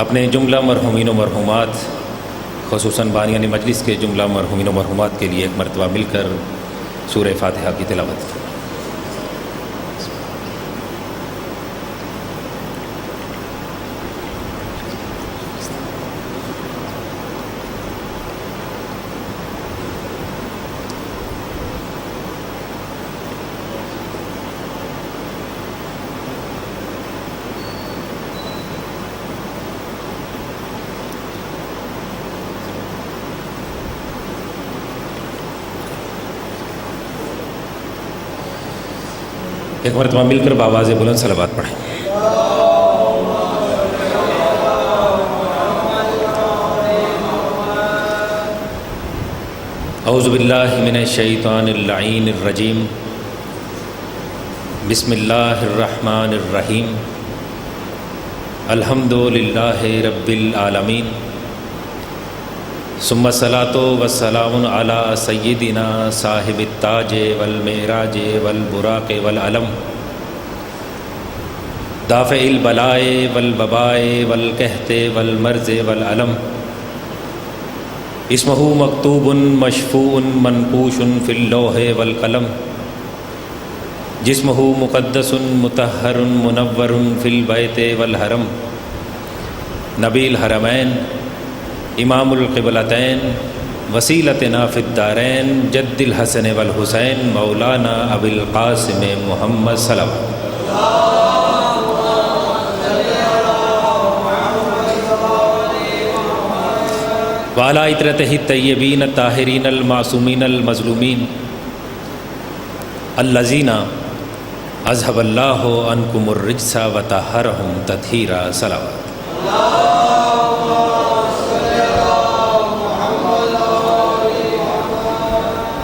اپنے جملہ مرحومین و مرحومات خصوصاً بانیان مجلس کے جملہ مرحومین و مرحومات کے لیے ایک مرتبہ مل کر سورہ فاتحہ کی تلاوت کی۔ ایک مرتبہ مل کر بآواز بلند صلوات پڑھیں۔ اعوذ باللہ من الشیطان اللعین الرجیم، بسم اللہ الرحمن الرحیم، الحمد للہ رب العالمین، ثم الصلاۃ والسلام علی سیدنا صاحب التاج والمعراج والبراق والعلم، دافع البلاء والوباء والقحط والمرض والعلم، اسمہ مکتوب مشفوع منقوش فی اللوح والقلم، جسمہ مقدس مطہر منور فی البیت والحرم، نبی الحرمین، امام القبلتین، وسیلتنا فی الدارین، جد الحسن والحسین، مولانا ابی القاسم محمد صلوات۔ وعلی اطرتہ الطیبین الطاہرین المعصومین المظلومین، الذین اذھب اللہ عنکم الرجس وطہرہم تطہیرا، صلوات۔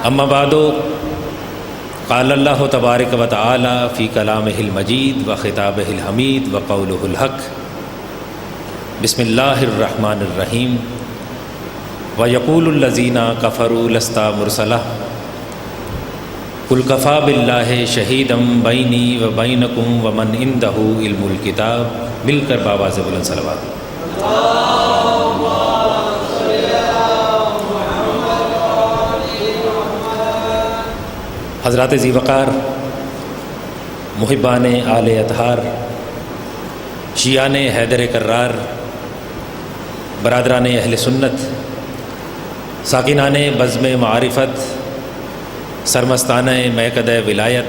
اما بعد، قال اللہ تبارک و تعالی فی کلامہ المجید و خطابہ الحمید و قولہ الحق، بسم اللہ الرحمن الرحیم، وَيَقُولُ الَّذِينَ كَفَرُوا لَسْتَ مُرْسَلًا قُلْ كَفَى بِاللَّهِ شَهِيدًا بَيْنِي وَبَيْنَكُمْ وَمَنْ عِندَهُ عِلْمُ الْكِتَابِ، مل کر بآواز بلند صلوات۔ حضرات ذی وقار، محبان آل اطہار، شیعان حیدر کرار، برادران اہل سنت، ساکنان بزم معرفت، سرمستانہ میکدہ ولایت،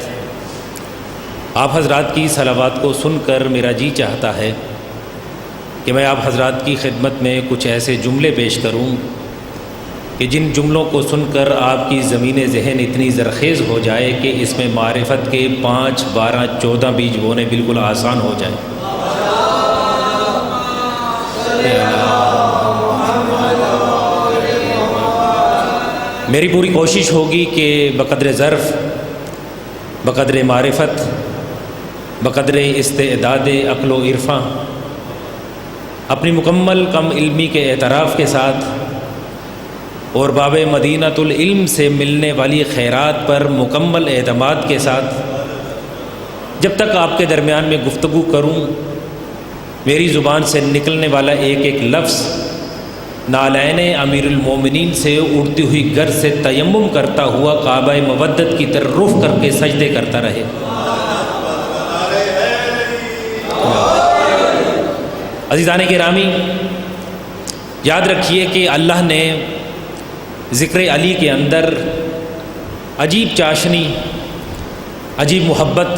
آپ حضرات کی صلوات کو سن کر میرا جی چاہتا ہے کہ میں آپ حضرات کی خدمت میں کچھ ایسے جملے پیش کروں کہ جن جملوں کو سن کر آپ کی زمین ذہن اتنی زرخیز ہو جائے کہ اس میں معرفت کے 5، 12، 14 بیج بونے بالکل آسان ہو جائیں۔ میری پوری کوشش ہوگی کہ بقدر ظرف، بقدر معرفت، بقدر استعداد عقل و عرفاں، اپنی مکمل کم علمی کے اعتراف کے ساتھ اور باب مدینۃ العلم سے ملنے والی خیرات پر مکمل اعتماد کے ساتھ جب تک آپ کے درمیان میں گفتگو کروں، میری زبان سے نکلنے والا ایک ایک لفظ نالین امیر المومنین سے اڑتی ہوئی گرد سے تیمم کرتا ہوا کعبہ مودت کی طرف رخ کر کے سجدے کرتا رہے۔ عزیزان گرامی، یاد رکھیے کہ اللہ نے ذکر علی کے اندر عجیب چاشنی، عجیب محبت،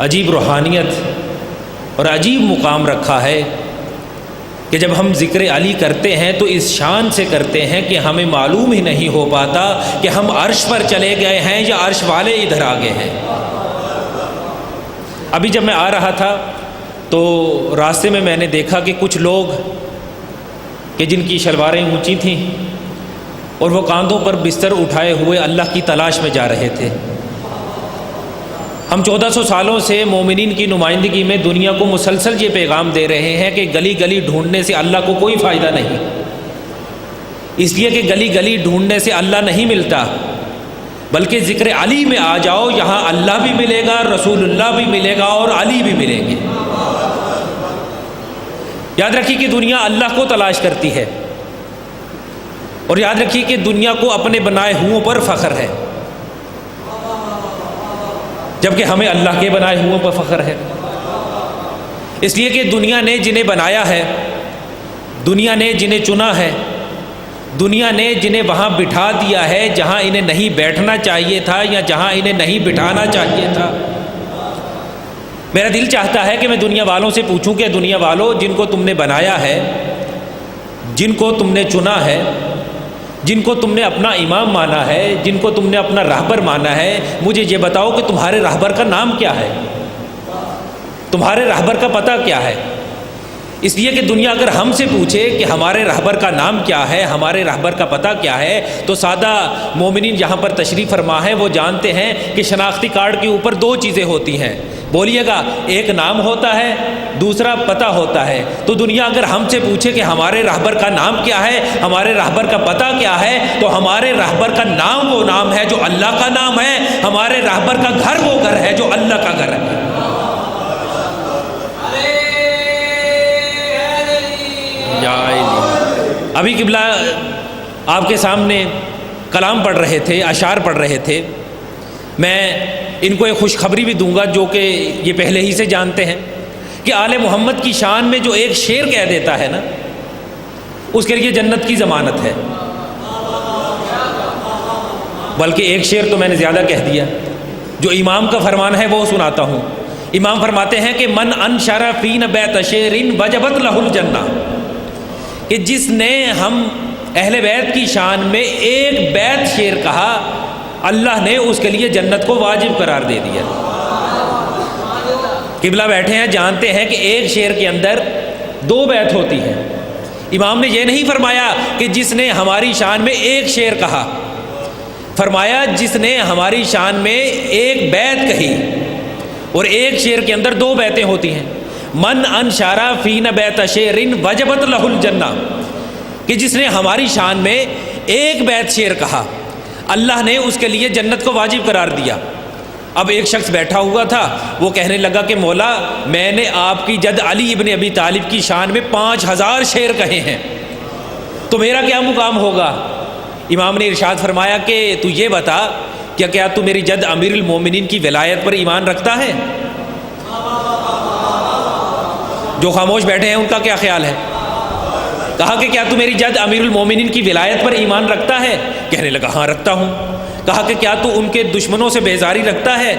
عجیب روحانیت اور عجیب مقام رکھا ہے کہ جب ہم ذکر علی کرتے ہیں تو اس شان سے کرتے ہیں کہ ہمیں معلوم ہی نہیں ہو پاتا کہ ہم عرش پر چلے گئے ہیں یا عرش والے ادھر آ گئے ہیں۔ ابھی جب میں آ رہا تھا تو راستے میں نے دیکھا کہ کچھ لوگ کہ جن کی شلواریں اونچی تھیں اور وہ کاندھوں پر بستر اٹھائے ہوئے اللہ کی تلاش میں جا رہے تھے۔ ہم 1400 سالوں سے مومنین کی نمائندگی میں دنیا کو مسلسل یہ پیغام دے رہے ہیں کہ گلی گلی ڈھونڈنے سے اللہ کو کوئی فائدہ نہیں، اس لیے کہ گلی گلی ڈھونڈنے سے اللہ نہیں ملتا، بلکہ ذکر علی میں آ جاؤ، یہاں اللہ بھی ملے گا، رسول اللہ بھی ملے گا اور علی بھی ملیں گے۔ یاد رکھیے کہ دنیا اللہ کو تلاش کرتی ہے، اور یاد رکھیے کہ دنیا کو اپنے بنائے ہوئوں پر فخر ہے، جبکہ ہمیں اللہ کے بنائے ہوئوں پر فخر ہے۔ اس لیے کہ دنیا نے جنہیں بنایا ہے، دنیا نے جنہیں چنا ہے، دنیا نے جنہیں وہاں بٹھا دیا ہے جہاں انہیں نہیں بیٹھنا چاہیے تھا یا جہاں انہیں نہیں بٹھانا چاہیے تھا۔ میرا دل چاہتا ہے کہ میں دنیا والوں سے پوچھوں کہ دنیا والوں، جن کو تم نے بنایا ہے، جن کو تم نے چنا ہے، جن کو تم نے اپنا امام مانا ہے، جن کو تم نے اپنا راہبر مانا ہے، مجھے یہ بتاؤ کہ تمہارے راہبر کا نام کیا ہے، تمہارے راہبر کا پتہ کیا ہے؟ اس لیے کہ دنیا اگر ہم سے پوچھے کہ ہمارے راہبر کا نام کیا ہے، ہمارے راہبر کا پتہ کیا ہے، تو سادہ مومنین یہاں پر تشریف فرما ہے وہ جانتے ہیں کہ شناختی کارڈ کے اوپر دو چیزیں ہوتی ہیں، بولیے گا، ایک نام ہوتا ہے، دوسرا پتہ ہوتا ہے۔ تو دنیا اگر ہم سے پوچھے کہ ہمارے راہبر کا نام کیا ہے، ہمارے راہبر کا پتہ کیا ہے، تو ہمارے راہبر کا نام وہ نام ہے جو اللہ کا نام ہے، ہمارے راہبر کا گھر وہ گھر ہے جو اللہ کا گھر ہے۔ ابھی قبلہ آپ کے سامنے کلام پڑھ رہے تھے، اشعار پڑھ رہے تھے، میں ان کو ایک خوشخبری بھی دوں گا جو کہ یہ پہلے ہی سے جانتے ہیں کہ آل محمد کی شان میں جو ایک شعر کہہ دیتا ہے نا، اس کے لیے جنت کی ضمانت ہے۔ بلکہ ایک شعر تو میں نے زیادہ کہہ دیا، جو امام کا فرمان ہے وہ سناتا ہوں۔ امام فرماتے ہیں کہ من انشر فین بیت شعر وجبت لہ الجنہ، کہ جس نے ہم اہل بیت کی شان میں ایک بیت شعر کہا، اللہ نے اس کے لیے جنت کو واجب قرار دے دیا۔ قبلہ بیٹھے ہیں، جانتے ہیں کہ ایک شعر کے اندر دو بیت ہوتی ہیں۔ امام نے یہ نہیں فرمایا کہ جس نے ہماری شان میں ایک شعر کہا، فرمایا جس نے ہماری شان میں ایک بیت کہی، اور ایک شعر کے اندر دو بیتیں ہوتی ہیں۔ من انشارا فین بیت شعر وجبت لہ الجنہ، کہ جس نے ہماری شان میں ایک بیت شعر کہا، اللہ نے اس کے لیے جنت کو واجب قرار دیا۔ اب ایک شخص بیٹھا ہوا تھا، وہ کہنے لگا کہ مولا، میں نے آپ کی جد علی ابن ابی طالب کی شان میں 5000 شعر کہے ہیں، تو میرا کیا مقام ہوگا؟ امام نے ارشاد فرمایا کہ تو یہ بتا کہ کیا تو میری جد امیر المومنین کی ولایت پر ایمان رکھتا ہے؟ جو خاموش بیٹھے ہیں ان کا کیا خیال ہے؟ کہا کہ کیا تو میری جد امیر المومنین کی ولایت پر ایمان رکھتا ہے؟ کہنے لگا ہاں رکھتا ہوں۔ کہا کہ کیا تو ان کے دشمنوں سے بیزاری رکھتا ہے؟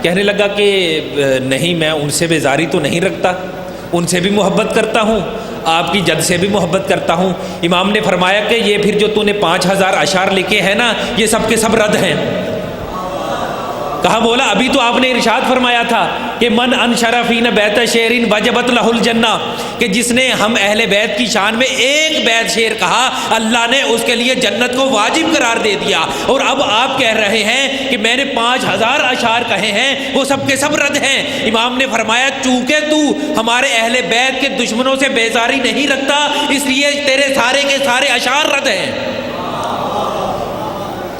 کہنے لگا کہ نہیں، میں ان سے بیزاری تو نہیں رکھتا، ان سے بھی محبت کرتا ہوں، آپ کی جد سے بھی محبت کرتا ہوں۔ امام نے فرمایا کہ یہ پھر جو تو نے 5000 اشعار لکھے ہیں نا، یہ سب کے سب رد ہیں۔ کہا مولا، ابھی تو آپ نے ارشاد فرمایا تھا کہ من انشر فین بیت شعر وجبت لہ الجنہ، کہ جس نے ہم اہل بیت کی شان میں ایک بیت شعر کہا، اللہ نے اس کے لیے جنت کو واجب قرار دے دیا۔ اور اب آپ کہہ رہے ہیں کہ میں نے 5000 اشعار کہے ہیں، وہ سب کے سب رد ہیں۔ امام نے فرمایا چونکہ تو ہمارے اہل بیت کے دشمنوں سے بیزاری نہیں رکھتا، اس لیے تیرے سارے کے سارے اشعار رد ہیں۔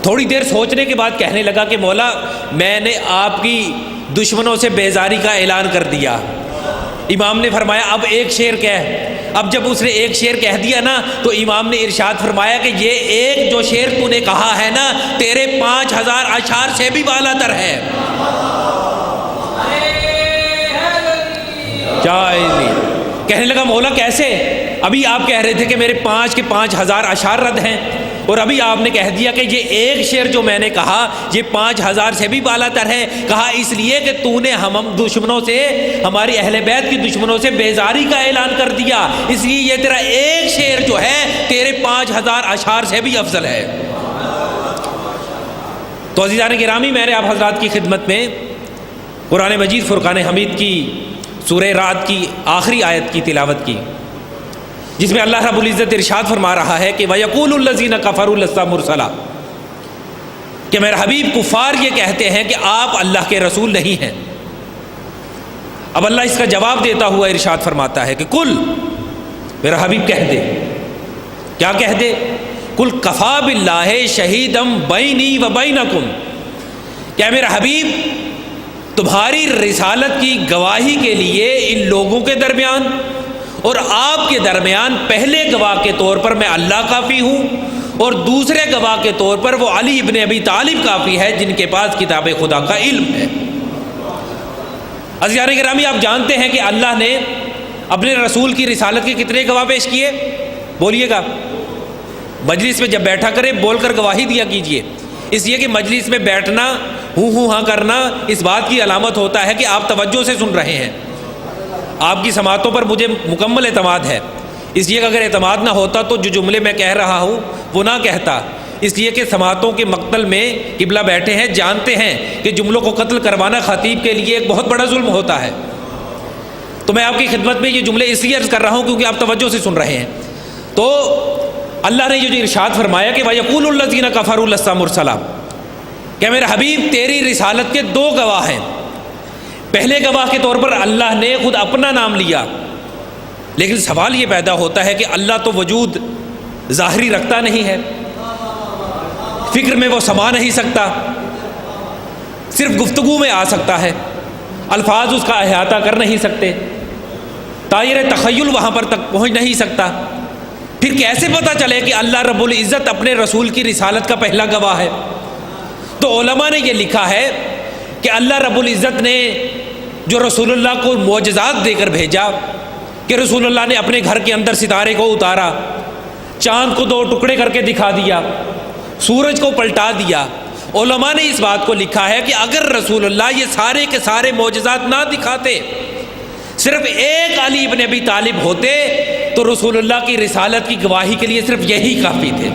تھوڑی دیر سوچنے کے بعد کہنے لگا کہ مولا، میں نے آپ کی دشمنوں سے بیزاری کا اعلان کر دیا۔ امام نے فرمایا اب ایک شعر کہہ۔ اب جب اس نے ایک شعر کہہ دیا نا، تو امام نے ارشاد فرمایا کہ یہ ایک جو شعر تو نے کہا ہے نا، تیرے 5000 اشعار سے بھی بالا تر ہے۔ کہنے لگا مولا کیسے؟ ابھی آپ کہہ رہے تھے کہ میرے 5 کے 5000 اشعار رد ہیں، اور ابھی آپ نے کہہ دیا کہ یہ ایک شعر جو میں نے کہا یہ 5000 سے بھی بالا تر ہے۔ کہا اس لیے کہ تو نے ہم دشمنوں سے، ہماری اہل بیت کی دشمنوں سے بیزاری کا اعلان کر دیا، اس لیے یہ تیرا ایک شعر جو ہے تیرے 5000 اشعار سے بھی افضل ہے۔ تو عزیزان گرامی، میں نے آپ حضرات کی خدمت میں قرآن مجید فرقان حمید کی سورہ رعد کی آخری آیت کی تلاوت کی، جس میں اللہ رب العزت ارشاد فرما رہا ہے کہ وَيَقُولُ الَّذِينَ كَفَرُوا لَسْتَ مُرْسَلًا، کہ میرے حبیب کفار یہ کہتے ہیں کہ آپ اللہ کے رسول نہیں ہیں۔ اب اللہ اس کا جواب دیتا ہوا ارشاد فرماتا ہے کہ کل، میرا حبیب کہہ دے، کیا کہہ دے؟ کل کفا باللہ شہیدم بینی و بینکم، کیا میرا حبیب تمہاری رسالت کی گواہی کے لیے ان لوگوں کے درمیان اور آپ کے درمیان پہلے گواہ کے طور پر میں اللہ کافی ہوں، اور دوسرے گواہ کے طور پر وہ علی ابن ابی طالب کافی ہے جن کے پاس کتاب خدا کا علم ہے۔ عزیزان گرامی، آپ جانتے ہیں کہ اللہ نے اپنے رسول کی رسالت کے کتنے گواہ پیش کیے؟ بولیے گا۔ مجلس میں جب بیٹھا کرے بول کر گواہی دیا کیجئے، اس لیے کہ مجلس میں بیٹھنا ہوں ہاں کرنا اس بات کی علامت ہوتا ہے کہ آپ توجہ سے سن رہے ہیں، آپ کی سماعتوں پر مجھے مکمل اعتماد ہے۔ اس لیے کہ اگر اعتماد نہ ہوتا تو جو جملے میں کہہ رہا ہوں وہ نہ کہتا، اس لیے کہ سماعتوں کے مقتل میں قبلہ بیٹھے ہیں، جانتے ہیں کہ جملوں کو قتل کروانا خطیب کے لیے ایک بہت بڑا ظلم ہوتا ہے۔ تو میں آپ کی خدمت میں یہ جملے اس لیے عرض کر رہا ہوں کیونکہ آپ توجہ سے سن رہے ہیں۔ تو اللہ نے یہ جو ارشاد فرمایا کہ وَيَقُولُ الَّذِينَ كَفَرُوا لَسْتَ مُرْسَلًا، کہ میرے حبیب تیری رسالت کے دو گواہ ہیں۔ پہلے گواہ کے طور پر اللہ نے خود اپنا نام لیا، لیکن سوال یہ پیدا ہوتا ہے کہ اللہ تو وجود ظاہری رکھتا نہیں ہے، فکر میں وہ سما نہیں سکتا، صرف گفتگو میں آ سکتا ہے، الفاظ اس کا احاطہ کر نہیں سکتے، طائر تخیل وہاں پر تک پہنچ نہیں سکتا۔ پھر کیسے پتہ چلے کہ اللہ رب العزت اپنے رسول کی رسالت کا پہلا گواہ ہے؟ تو علماء نے یہ لکھا ہے کہ اللہ رب العزت نے جو رسول اللہ کو معجزات دے کر بھیجا، کہ رسول اللہ نے اپنے گھر کے اندر ستارے کو اتارا، چاند کو دو ٹکڑے کر کے دکھا دیا، سورج کو پلٹا دیا، علماء نے اس بات کو لکھا ہے کہ اگر رسول اللہ یہ سارے کے سارے معجزات نہ دکھاتے، صرف ایک علی ابن ابی طالب ہوتے، تو رسول اللہ کی رسالت کی گواہی کے لیے صرف یہی کافی تھے۔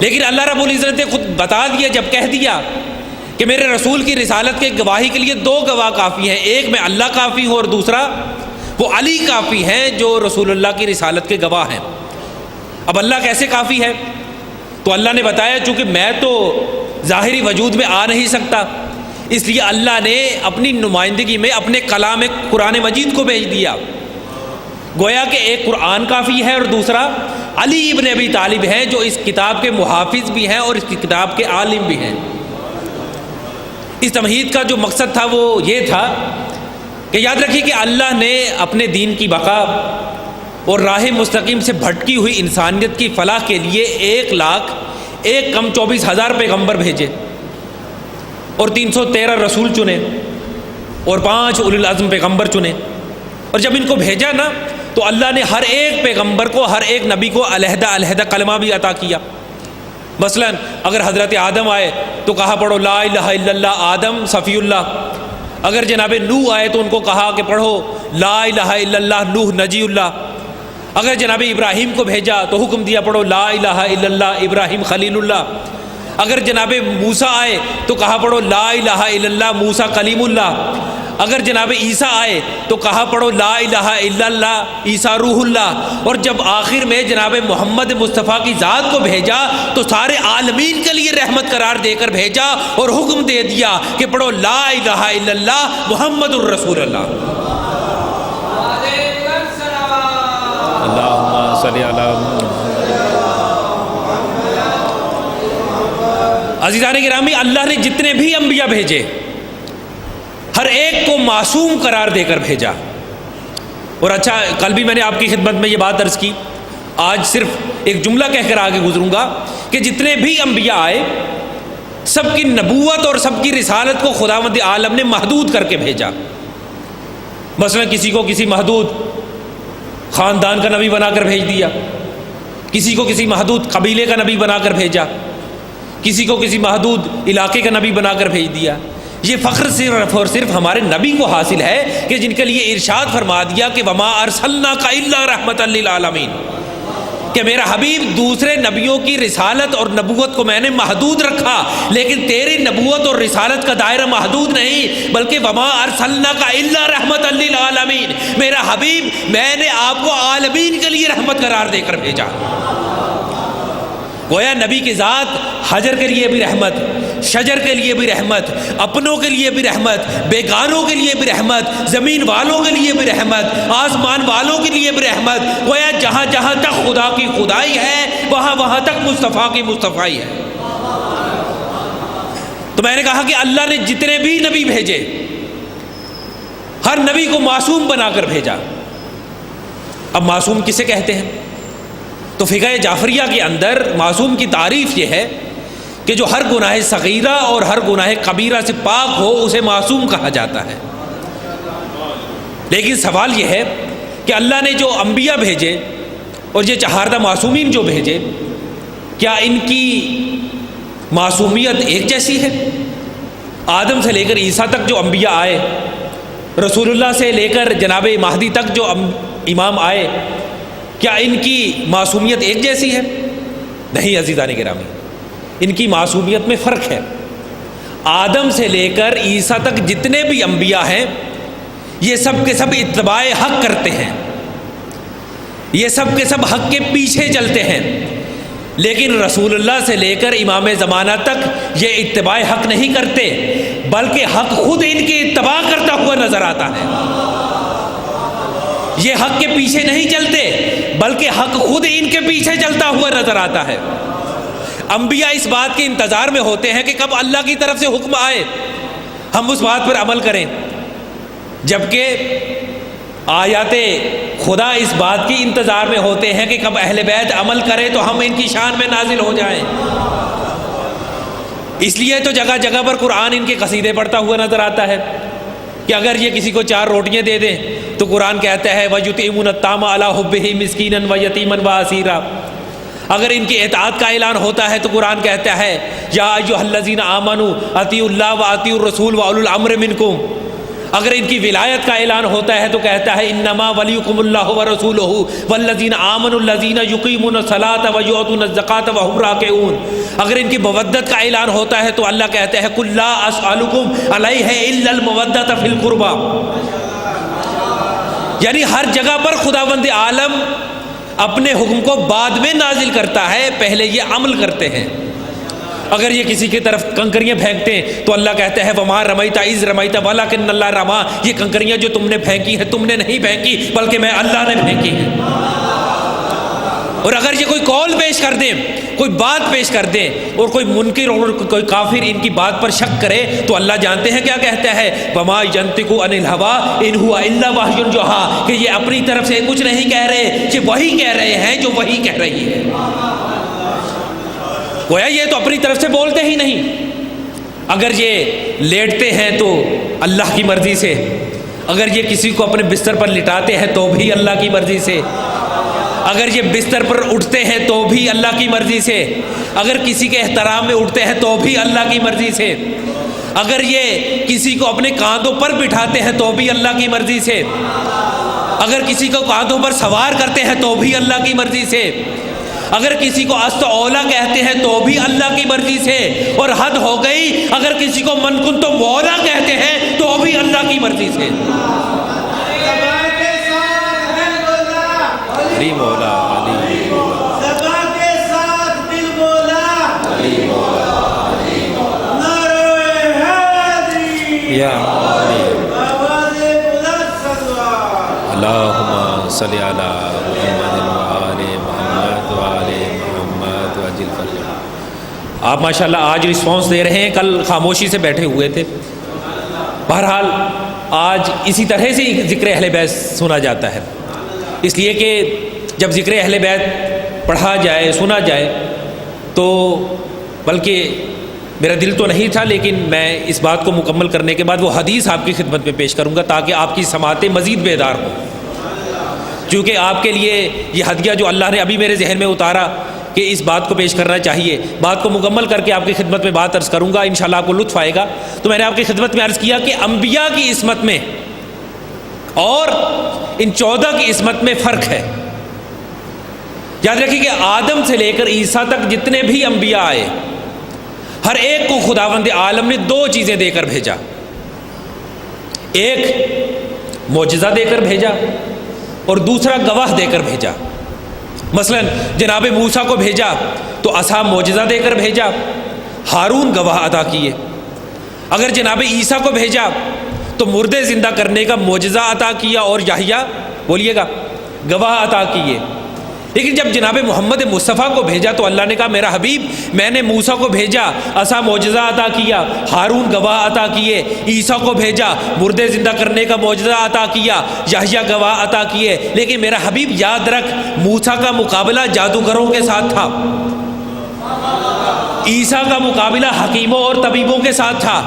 لیکن اللہ رب العزت نے خود بتا دیا، جب کہہ دیا کہ میرے رسول کی رسالت کے گواہی کے لیے دو گواہ کافی ہیں، ایک میں اللہ کافی ہوں اور دوسرا وہ علی کافی ہیں جو رسول اللہ کی رسالت کے گواہ ہیں۔ اب اللہ کیسے کافی ہے؟ تو اللہ نے بتایا چونکہ میں تو ظاہری وجود میں آ نہیں سکتا، اس لیے اللہ نے اپنی نمائندگی میں اپنے کلام قرآن مجید کو بھیج دیا۔ گویا کہ ایک قرآن کافی ہے اور دوسرا علی ابن ابی طالب ہیں جو اس کتاب کے محافظ بھی ہیں اور اس کی کتاب کے عالم بھی ہیں۔ اس تمہید کا جو مقصد تھا وہ یہ تھا کہ یاد رکھیے کہ اللہ نے اپنے دین کی بقا اور راہ مستقیم سے بھٹکی ہوئی انسانیت کی فلاح کے لیے 1,24,000 پیغمبر بھیجے اور 313 رسول چنے اور 5 اولو العزم پیغمبر چنے، اور جب ان کو بھیجا نا تو اللہ نے ہر ایک پیغمبر کو، ہر ایک نبی کو علیحدہ علیحدہ کلمہ بھی عطا کیا۔ مثلا اگر حضرت آدم آئے تو کہا پڑھو لا الہ الا اللہ آدم صفی اللہ، اگر جناب نوح آئے تو ان کو کہا کہ پڑھو لا الہ الا اللہ نوح نجی اللہ، اگر جناب ابراہیم کو بھیجا تو حکم دیا پڑھو لا الہ الا اللہ ابراہیم خلیل اللہ، اگر جناب موسیٰ آئے تو کہا پڑھو لا الہ الا اللہ موسیٰ کلیم اللہ، اگر جناب عیسیٰ آئے تو کہا پڑھو لا الہ الا اللہ عیسیٰ روح اللہ، اور جب آخر میں جناب محمد مصطفیٰ کی ذات کو بھیجا تو سارے عالمین کے لیے رحمت قرار دے کر بھیجا اور حکم دے دیا کہ پڑھو لا الہ الا اللہ محمد الرسول اللہ۔ اللہم صلی علی عزیزان گرامی، اللہ نے جتنے بھی انبیاء بھیجے ہر ایک کو معصوم قرار دے کر بھیجا۔ اور اچھا، کل بھی میں نے آپ کی خدمت میں یہ بات عرض کی، آج صرف ایک جملہ کہہ کر آگے گزروں گا کہ جتنے بھی انبیاء آئے سب کی نبوت اور سب کی رسالت کو خداوند عالم نے محدود کر کے بھیجا۔ مثلا کسی کو کسی محدود خاندان کا نبی بنا کر بھیج دیا، کسی کو کسی محدود قبیلے کا نبی بنا کر بھیجا، کسی کو کسی محدود علاقے کا نبی بنا کر بھیج دیا۔ یہ فخر صرف اور صرف ہمارے نبی کو حاصل ہے کہ جن کے لیے ارشاد فرما دیا کہ وما ارسلناک الا رحمۃ للعالمین، کہ میرا حبیب دوسرے نبیوں کی رسالت اور نبوت کو میں نے محدود رکھا، لیکن تیری نبوت اور رسالت کا دائرہ محدود نہیں، بلکہ وما ارسلناک الا رحمۃ للعالمین، میرا حبیب میں نے آپ کو عالمین کے لیے رحمت قرار دے کر بھیجا۔ گویا نبی کی ذات حجر کے لیے بھی رحمت، شجر کے لیے بھی رحمت، اپنوں کے لیے بھی رحمت، بیگانوں کے لیے بھی رحمت، زمین والوں کے لیے بھی رحمت، آسمان والوں کے لیے بھی رحمت۔ گویا جہاں جہاں تک خدا کی خدائی ہے وہاں وہاں تک مصطفیٰ کی مصطفیٰ ہے۔ تو میں نے کہا کہ اللہ نے جتنے بھی نبی بھیجے ہر نبی کو معصوم بنا کر بھیجا۔ اب معصوم کسے کہتے ہیں؟ تو فقہ جعفریہ کے اندر معصوم کی تعریف یہ ہے کہ جو ہر گناہ صغیرہ اور ہر گناہ کبیرہ سے پاک ہو اسے معصوم کہا جاتا ہے۔ لیکن سوال یہ ہے کہ اللہ نے جو انبیاء بھیجے اور یہ چہاردہ معصومین جو بھیجے، کیا ان کی معصومیت ایک جیسی ہے؟ آدم سے لے کر عیسیٰ تک جو انبیاء آئے، رسول اللہ سے لے کر جناب مہدی تک جو امام آئے، کیا ان کی معصومیت ایک جیسی ہے؟ نہیں عزیزان گرامی، ان کی معصومیت میں فرق ہے۔ آدم سے لے کر عیسیٰ تک جتنے بھی انبیاء ہیں یہ سب کے سب اتباع حق کرتے ہیں، یہ سب کے سب حق کے پیچھے چلتے ہیں، لیکن رسول اللہ سے لے کر امام زمانہ تک یہ اتباع حق نہیں کرتے، بلکہ حق خود ان کی اتباع کرتا ہوا نظر آتا ہے۔ یہ حق کے پیچھے نہیں چلتے بلکہ حق خود ان کے پیچھے چلتا ہوا نظر آتا ہے۔ انبیاء اس بات کے انتظار میں ہوتے ہیں کہ کب اللہ کی طرف سے حکم آئے ہم اس بات پر عمل کریں، جبکہ آیات خدا اس بات کی انتظار میں ہوتے ہیں کہ کب اہل بیت عمل کریں تو ہم ان کی شان میں نازل ہو جائیں۔ اس لیے تو جگہ جگہ پر قرآن ان کے قصیدے پڑھتا ہوا نظر آتا ہے کہ اگر یہ کسی کو 4 روٹیاں دے دیں تو قرآن کہتا ہے وَيُطْعِمُونَ الطَّعَامَ عَلَىٰ حُبِّهِ مِسْكِينًا وَيَتِيمًا وَأَسِيرًا۔ اگر ان کی اطاعت کا اعلان ہوتا ہے تو قرآن کہتا ہے یا ایھا الذین آمنوا اطیعوا اللہ واطیعوا الرسول واولی الامر منکم۔ اگر ان کی ولایت کا اعلان ہوتا ہے تو کہتا ہے انما ولیکم اللہ ورسولہ والذین آمنوا الذین یقیمون الصلاۃ ویؤتون الزکاۃ وهم راکعون۔ اگر ان کی مودت کا اعلان ہوتا ہے تو اللہ کہتا ہے قل لا اسألکم علیہ الا المودۃ فی القربى۔ یعنی ہر جگہ پر خداوند عالم اپنے حکم کو بعد میں نازل کرتا ہے، پہلے یہ عمل کرتے ہیں۔ اگر یہ کسی کی طرف کنکریاں پھینکتے ہیں تو اللہ کہتا ہے وما رمیت اذ رمیت ولکن اللہ رما۔ یہ کنکریاں جو تم نے پھینکی ہیں تم نے نہیں پھینکی بلکہ میں اللہ نے پھینکی ہیں۔ اور اگر یہ کوئی قول پیش کر دیں، کوئی بات پیش کر دیں اور کوئی منکر اور کوئی کافر ان کی بات پر شک کرے تو اللہ جانتے ہیں کیا کہتا ہے وما ینطق عن الهوى ان هو الا وحی یوحی، کہ یہ اپنی طرف سے کچھ نہیں کہہ رہے، یہ وہی کہہ رہے ہیں جو وہی کہہ رہی ہے۔ گویا یہ تو اپنی طرف سے بولتے ہی نہیں۔ اگر یہ لیٹتے ہیں تو اللہ کی مرضی سے، اگر یہ کسی کو اپنے بستر پر لٹاتے ہیں تو بھی اللہ کی مرضی سے، اگر یہ بستر پر اٹھتے ہیں تو بھی اللہ کی مرضی سے، اگر کسی کے احترام میں اٹھتے ہیں تو بھی اللہ کی مرضی سے، اگر یہ کسی کو اپنے کاندھوں پر بٹھاتے ہیں تو بھی اللہ کی مرضی سے، اگر کسی کو کاندھوں پر سوار کرتے ہیں تو بھی اللہ کی مرضی سے، اگر کسی کو است اولا کہتے ہیں تو بھی اللہ کی مرضی سے، اور حد ہو گئی اگر کسی کو من کن تو مولا کہتے ہیں تو بھی اللہ کی مرضی سے۔ علی مولا علی زبان کے ساتھ دل بولا علی مولا نعرہ حیدری یا علی آواز بلند صلوات اللہم صلی علی محمد وآل محمد وآل محمد وعجل فرجہ۔ آپ ماشاءاللہ آج رسپانس دے رہے ہیں، کل خاموشی سے بیٹھے ہوئے تھے۔ بہرحال آج اسی طرح سے ذکر اہل بیت سنا جاتا ہے، اس لیے کہ جب ذکر اہل بیت پڑھا جائے سنا جائے تو بلکہ میرا دل تو نہیں تھا، لیکن میں اس بات کو مکمل کرنے کے بعد وہ حدیث آپ کی خدمت میں پیش کروں گا تاکہ آپ کی سماعتیں مزید بیدار ہوں، کیونکہ آپ کے لیے یہ ہدیہ جو اللہ نے ابھی میرے ذہن میں اتارا کہ اس بات کو پیش کرنا چاہیے، بات کو مکمل کر کے آپ کی خدمت میں بات عرض کروں گا، انشاءاللہ آپ کو لطف آئے گا۔ تو میں نے آپ کی خدمت میں عرض کیا کہ انبیاء کی عصمت میں اور ان 14 کی عصمت میں فرق ہے۔ یاد رکھیے کہ آدم سے لے کر عیسیٰ تک جتنے بھی انبیاء آئے، ہر ایک کو خداوند عالم نے 2 چیزیں دے کر بھیجا، ایک معجزہ دے کر بھیجا اور دوسرا گواہ دے کر بھیجا۔ مثلا جناب موسیٰ کو بھیجا تو عصا معجزہ دے کر بھیجا، ہارون گواہ ادا کیے۔ اگر جناب عیسیٰ کو بھیجا تو مردے زندہ کرنے کا معجزہ عطا کیا اور یحییٰ بولیے گا گواہ عطا کیے۔ لیکن جب جناب محمد مصطفیٰ کو بھیجا تو اللہ نے کہا میرا حبیب میں نے موسیٰ کو بھیجا، عصا معجزہ عطا کیا، ہارون گواہ عطا کیے، عیسیٰ کو بھیجا مردے زندہ کرنے کا معجزہ عطا کیا، یحییٰ گواہ عطا کیے، لیکن میرا حبیب یاد رکھ موسیٰ کا مقابلہ جادوگروں کے ساتھ تھا، عیسیٰ کا مقابلہ حکیموں اور طبیبوں کے ساتھ تھا،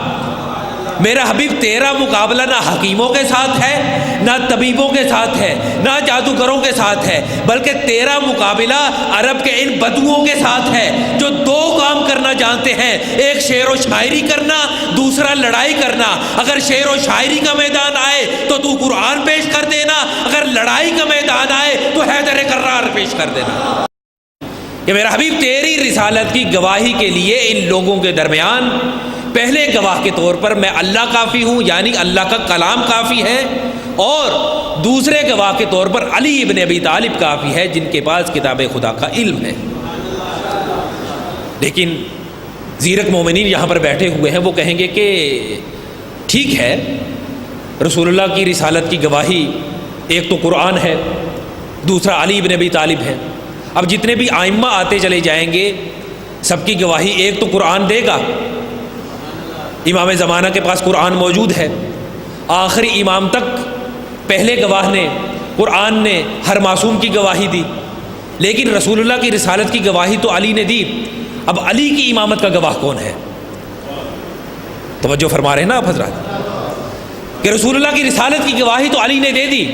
میرا حبیب تیرا مقابلہ نہ حکیموں کے ساتھ ہے، نہ طبیبوں کے ساتھ ہے، نہ جادوگروں کے ساتھ ہے، بلکہ تیرا مقابلہ عرب کے ان بدوؤں کے ساتھ ہے جو دو کام کرنا جانتے ہیں، ایک شعر و شاعری کرنا، دوسرا لڑائی کرنا۔ اگر شعر و شاعری کا میدان آئے تو قرآن پیش کر دینا، اگر لڑائی کا میدان آئے تو حیدر کرار پیش کر دینا۔ کہ میرا حبیب تیری رسالت کی گواہی کے لیے ان لوگوں کے درمیان پہلے گواہ کے طور پر میں اللہ کافی ہوں، یعنی اللہ کا کلام کافی ہے، اور دوسرے گواہ کے طور پر علی ابن ابی طالب کافی ہے جن کے پاس کتاب خدا کا علم ہے۔ لیکن زیرک مومنین یہاں پر بیٹھے ہوئے ہیں، وہ کہیں گے کہ ٹھیک ہے رسول اللہ کی رسالت کی گواہی ایک تو قرآن ہے، دوسرا علی ابن ابی طالب ہے، اب جتنے بھی آئمہ آتے چلے جائیں گے سب کی گواہی ایک تو قرآن دے گا، امام زمانہ کے پاس قرآن موجود ہے، آخری امام تک پہلے گواہ نے قرآن نے ہر معصوم کی گواہی دی، لیکن رسول اللہ کی رسالت کی گواہی تو علی نے دی، اب علی کی امامت کا گواہ کون ہے؟ توجہ فرما رہے ہیں نا آپ حضرات کہ رسول اللہ کی رسالت کی گواہی تو علی نے دے دی،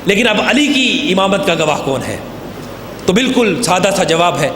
لیکن اب علی کی امامت کا گواہ کون ہے؟ تو بالکل سادہ سا جواب ہے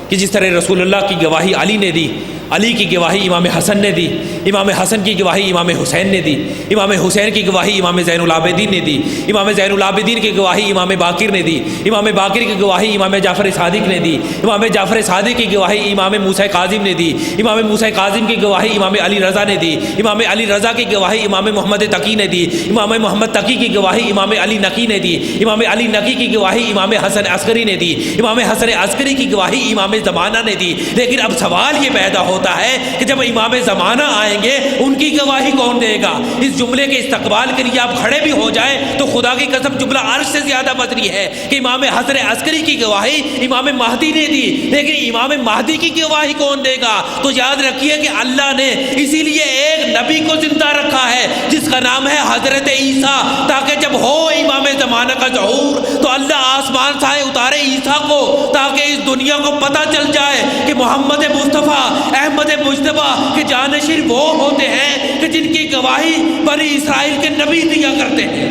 کہ جس طرح رسول اللہ کی گواہی علی نے دی، علی کی گواہی امام حسن نے دی، امام حسن کی گواہی امام حسین نے دی، امام حسین کی گواہی امام زین العابدین نے دی، امام زین العابدین کی گواہی امام باقر نے دی، امام باقر کی گواہی امام جعفر صادق نے دی، امام جعفر صادق کی گواہی امام موسیٰ کاظم نے دی، امام موسیٰ کاظم کی گواہی امام علی رضا نے دی، امام علی رضا کی گواہی امام محمد تقی نے دی، امام محمد تقی کی گواہی امام علی نقی نے دی، امام علی نقی کی گواہی امام حسن عسکری نے دی، امام حسن عسکری کی گواہی امام زمانہ نے دی۔ لیکن اب سوال یہ پیدا ہوتا ہے کہ جب امام زمانہ آئیں گے ان کی گواہی کون دے گا؟ اس جملے کے استقبال کے لیے آپ کھڑے بھی ہو جائیں تو خدا کی قسم جملہ عرش سے زیادہ بدری ہے کہ امام حسن عسکری کی گواہی امام مہدی نے دی، لیکن امام مہدی کی گواہی کون دے گا؟ تو یاد رکھیے کہ اللہ نے اسی لیے ایک نبی کو زندہ رکھا ہے جس کا نام ہے حضرت عیسیٰ، تاکہ جب ہو امام زمانہ کا ظہور تو اللہ آسمان سے اتارے عیسیٰ کو، تاکہ اس دنیا کو پتہ چل جائے کہ محمد مصطفیٰ احمد مجتبیٰ کے جانشین وہ ہوتے ہیں کہ جن کی گواہی بنی اسرائیل کے نبی دیا کرتے ہیں۔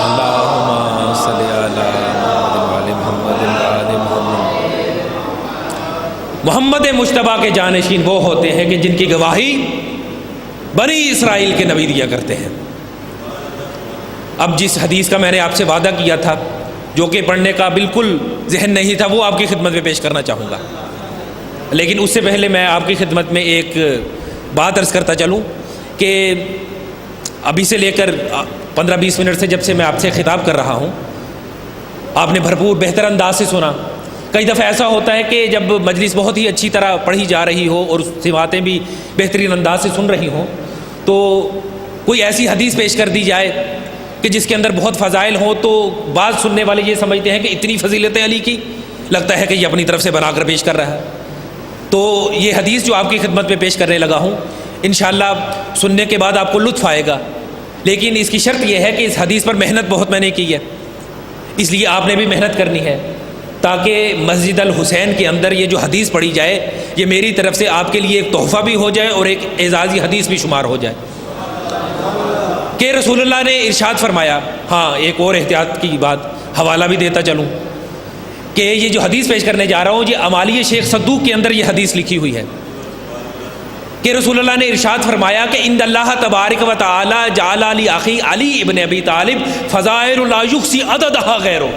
اللہم صلی علی محمد۔ محمد مجتبیٰ کے جانشین وہ ہوتے ہیں کہ جن کی گواہی بنی اسرائیل کے نبی دیا کرتے ہیں۔ اب جس حدیث کا میں نے آپ سے وعدہ کیا تھا جو کہ پڑھنے کا بالکل ذہن نہیں تھا وہ آپ کی خدمت میں پیش کرنا چاہوں گا، لیکن اس سے پہلے میں آپ کی خدمت میں ایک بات عرض کرتا چلوں کہ ابھی سے لے کر 15-20 منٹ سے جب سے میں آپ سے خطاب کر رہا ہوں آپ نے بھرپور بہتر انداز سے سنا۔ کئی دفعہ ایسا ہوتا ہے کہ جب مجلس بہت ہی اچھی طرح پڑھی جا رہی ہو اور اس باتیں بھی بہترین انداز سے سن رہی ہوں تو کوئی ایسی حدیث پیش کر دی جائے کہ جس کے اندر بہت فضائل ہوں تو بعض سننے والے یہ سمجھتے ہیں کہ اتنی فضیلتیں علی کی، لگتا ہے کہ یہ اپنی طرف سے بنا کر پیش کر رہا ہے۔ تو یہ حدیث جو آپ کی خدمت میں پیش کرنے لگا ہوں انشاءاللہ سننے کے بعد آپ کو لطف آئے گا، لیکن اس کی شرط یہ ہے کہ اس حدیث پر محنت بہت میں نے کی ہے، اس لیے آپ نے بھی محنت کرنی ہے تاکہ مسجد الحسین کے اندر یہ جو حدیث پڑھی جائے یہ میری طرف سے آپ کے لیے ایک تحفہ بھی ہو جائے اور ایک اعزازی حدیث بھی شمار ہو جائے کہ رسول اللہ نے ارشاد فرمایا۔ ہاں ایک اور احتیاط کی بات حوالہ بھی دیتا چلوں کہ یہ جو حدیث پیش کرنے جا رہا ہوں یہ امالی شیخ صدوق کے اندر یہ حدیث لکھی ہوئی ہے کہ رسول اللہ نے ارشاد فرمایا کہ ان اللہ تبارک و تعالی جعل علی اخی علی ابن ابی طالب فضائل لا یحصی عددها غیرہ،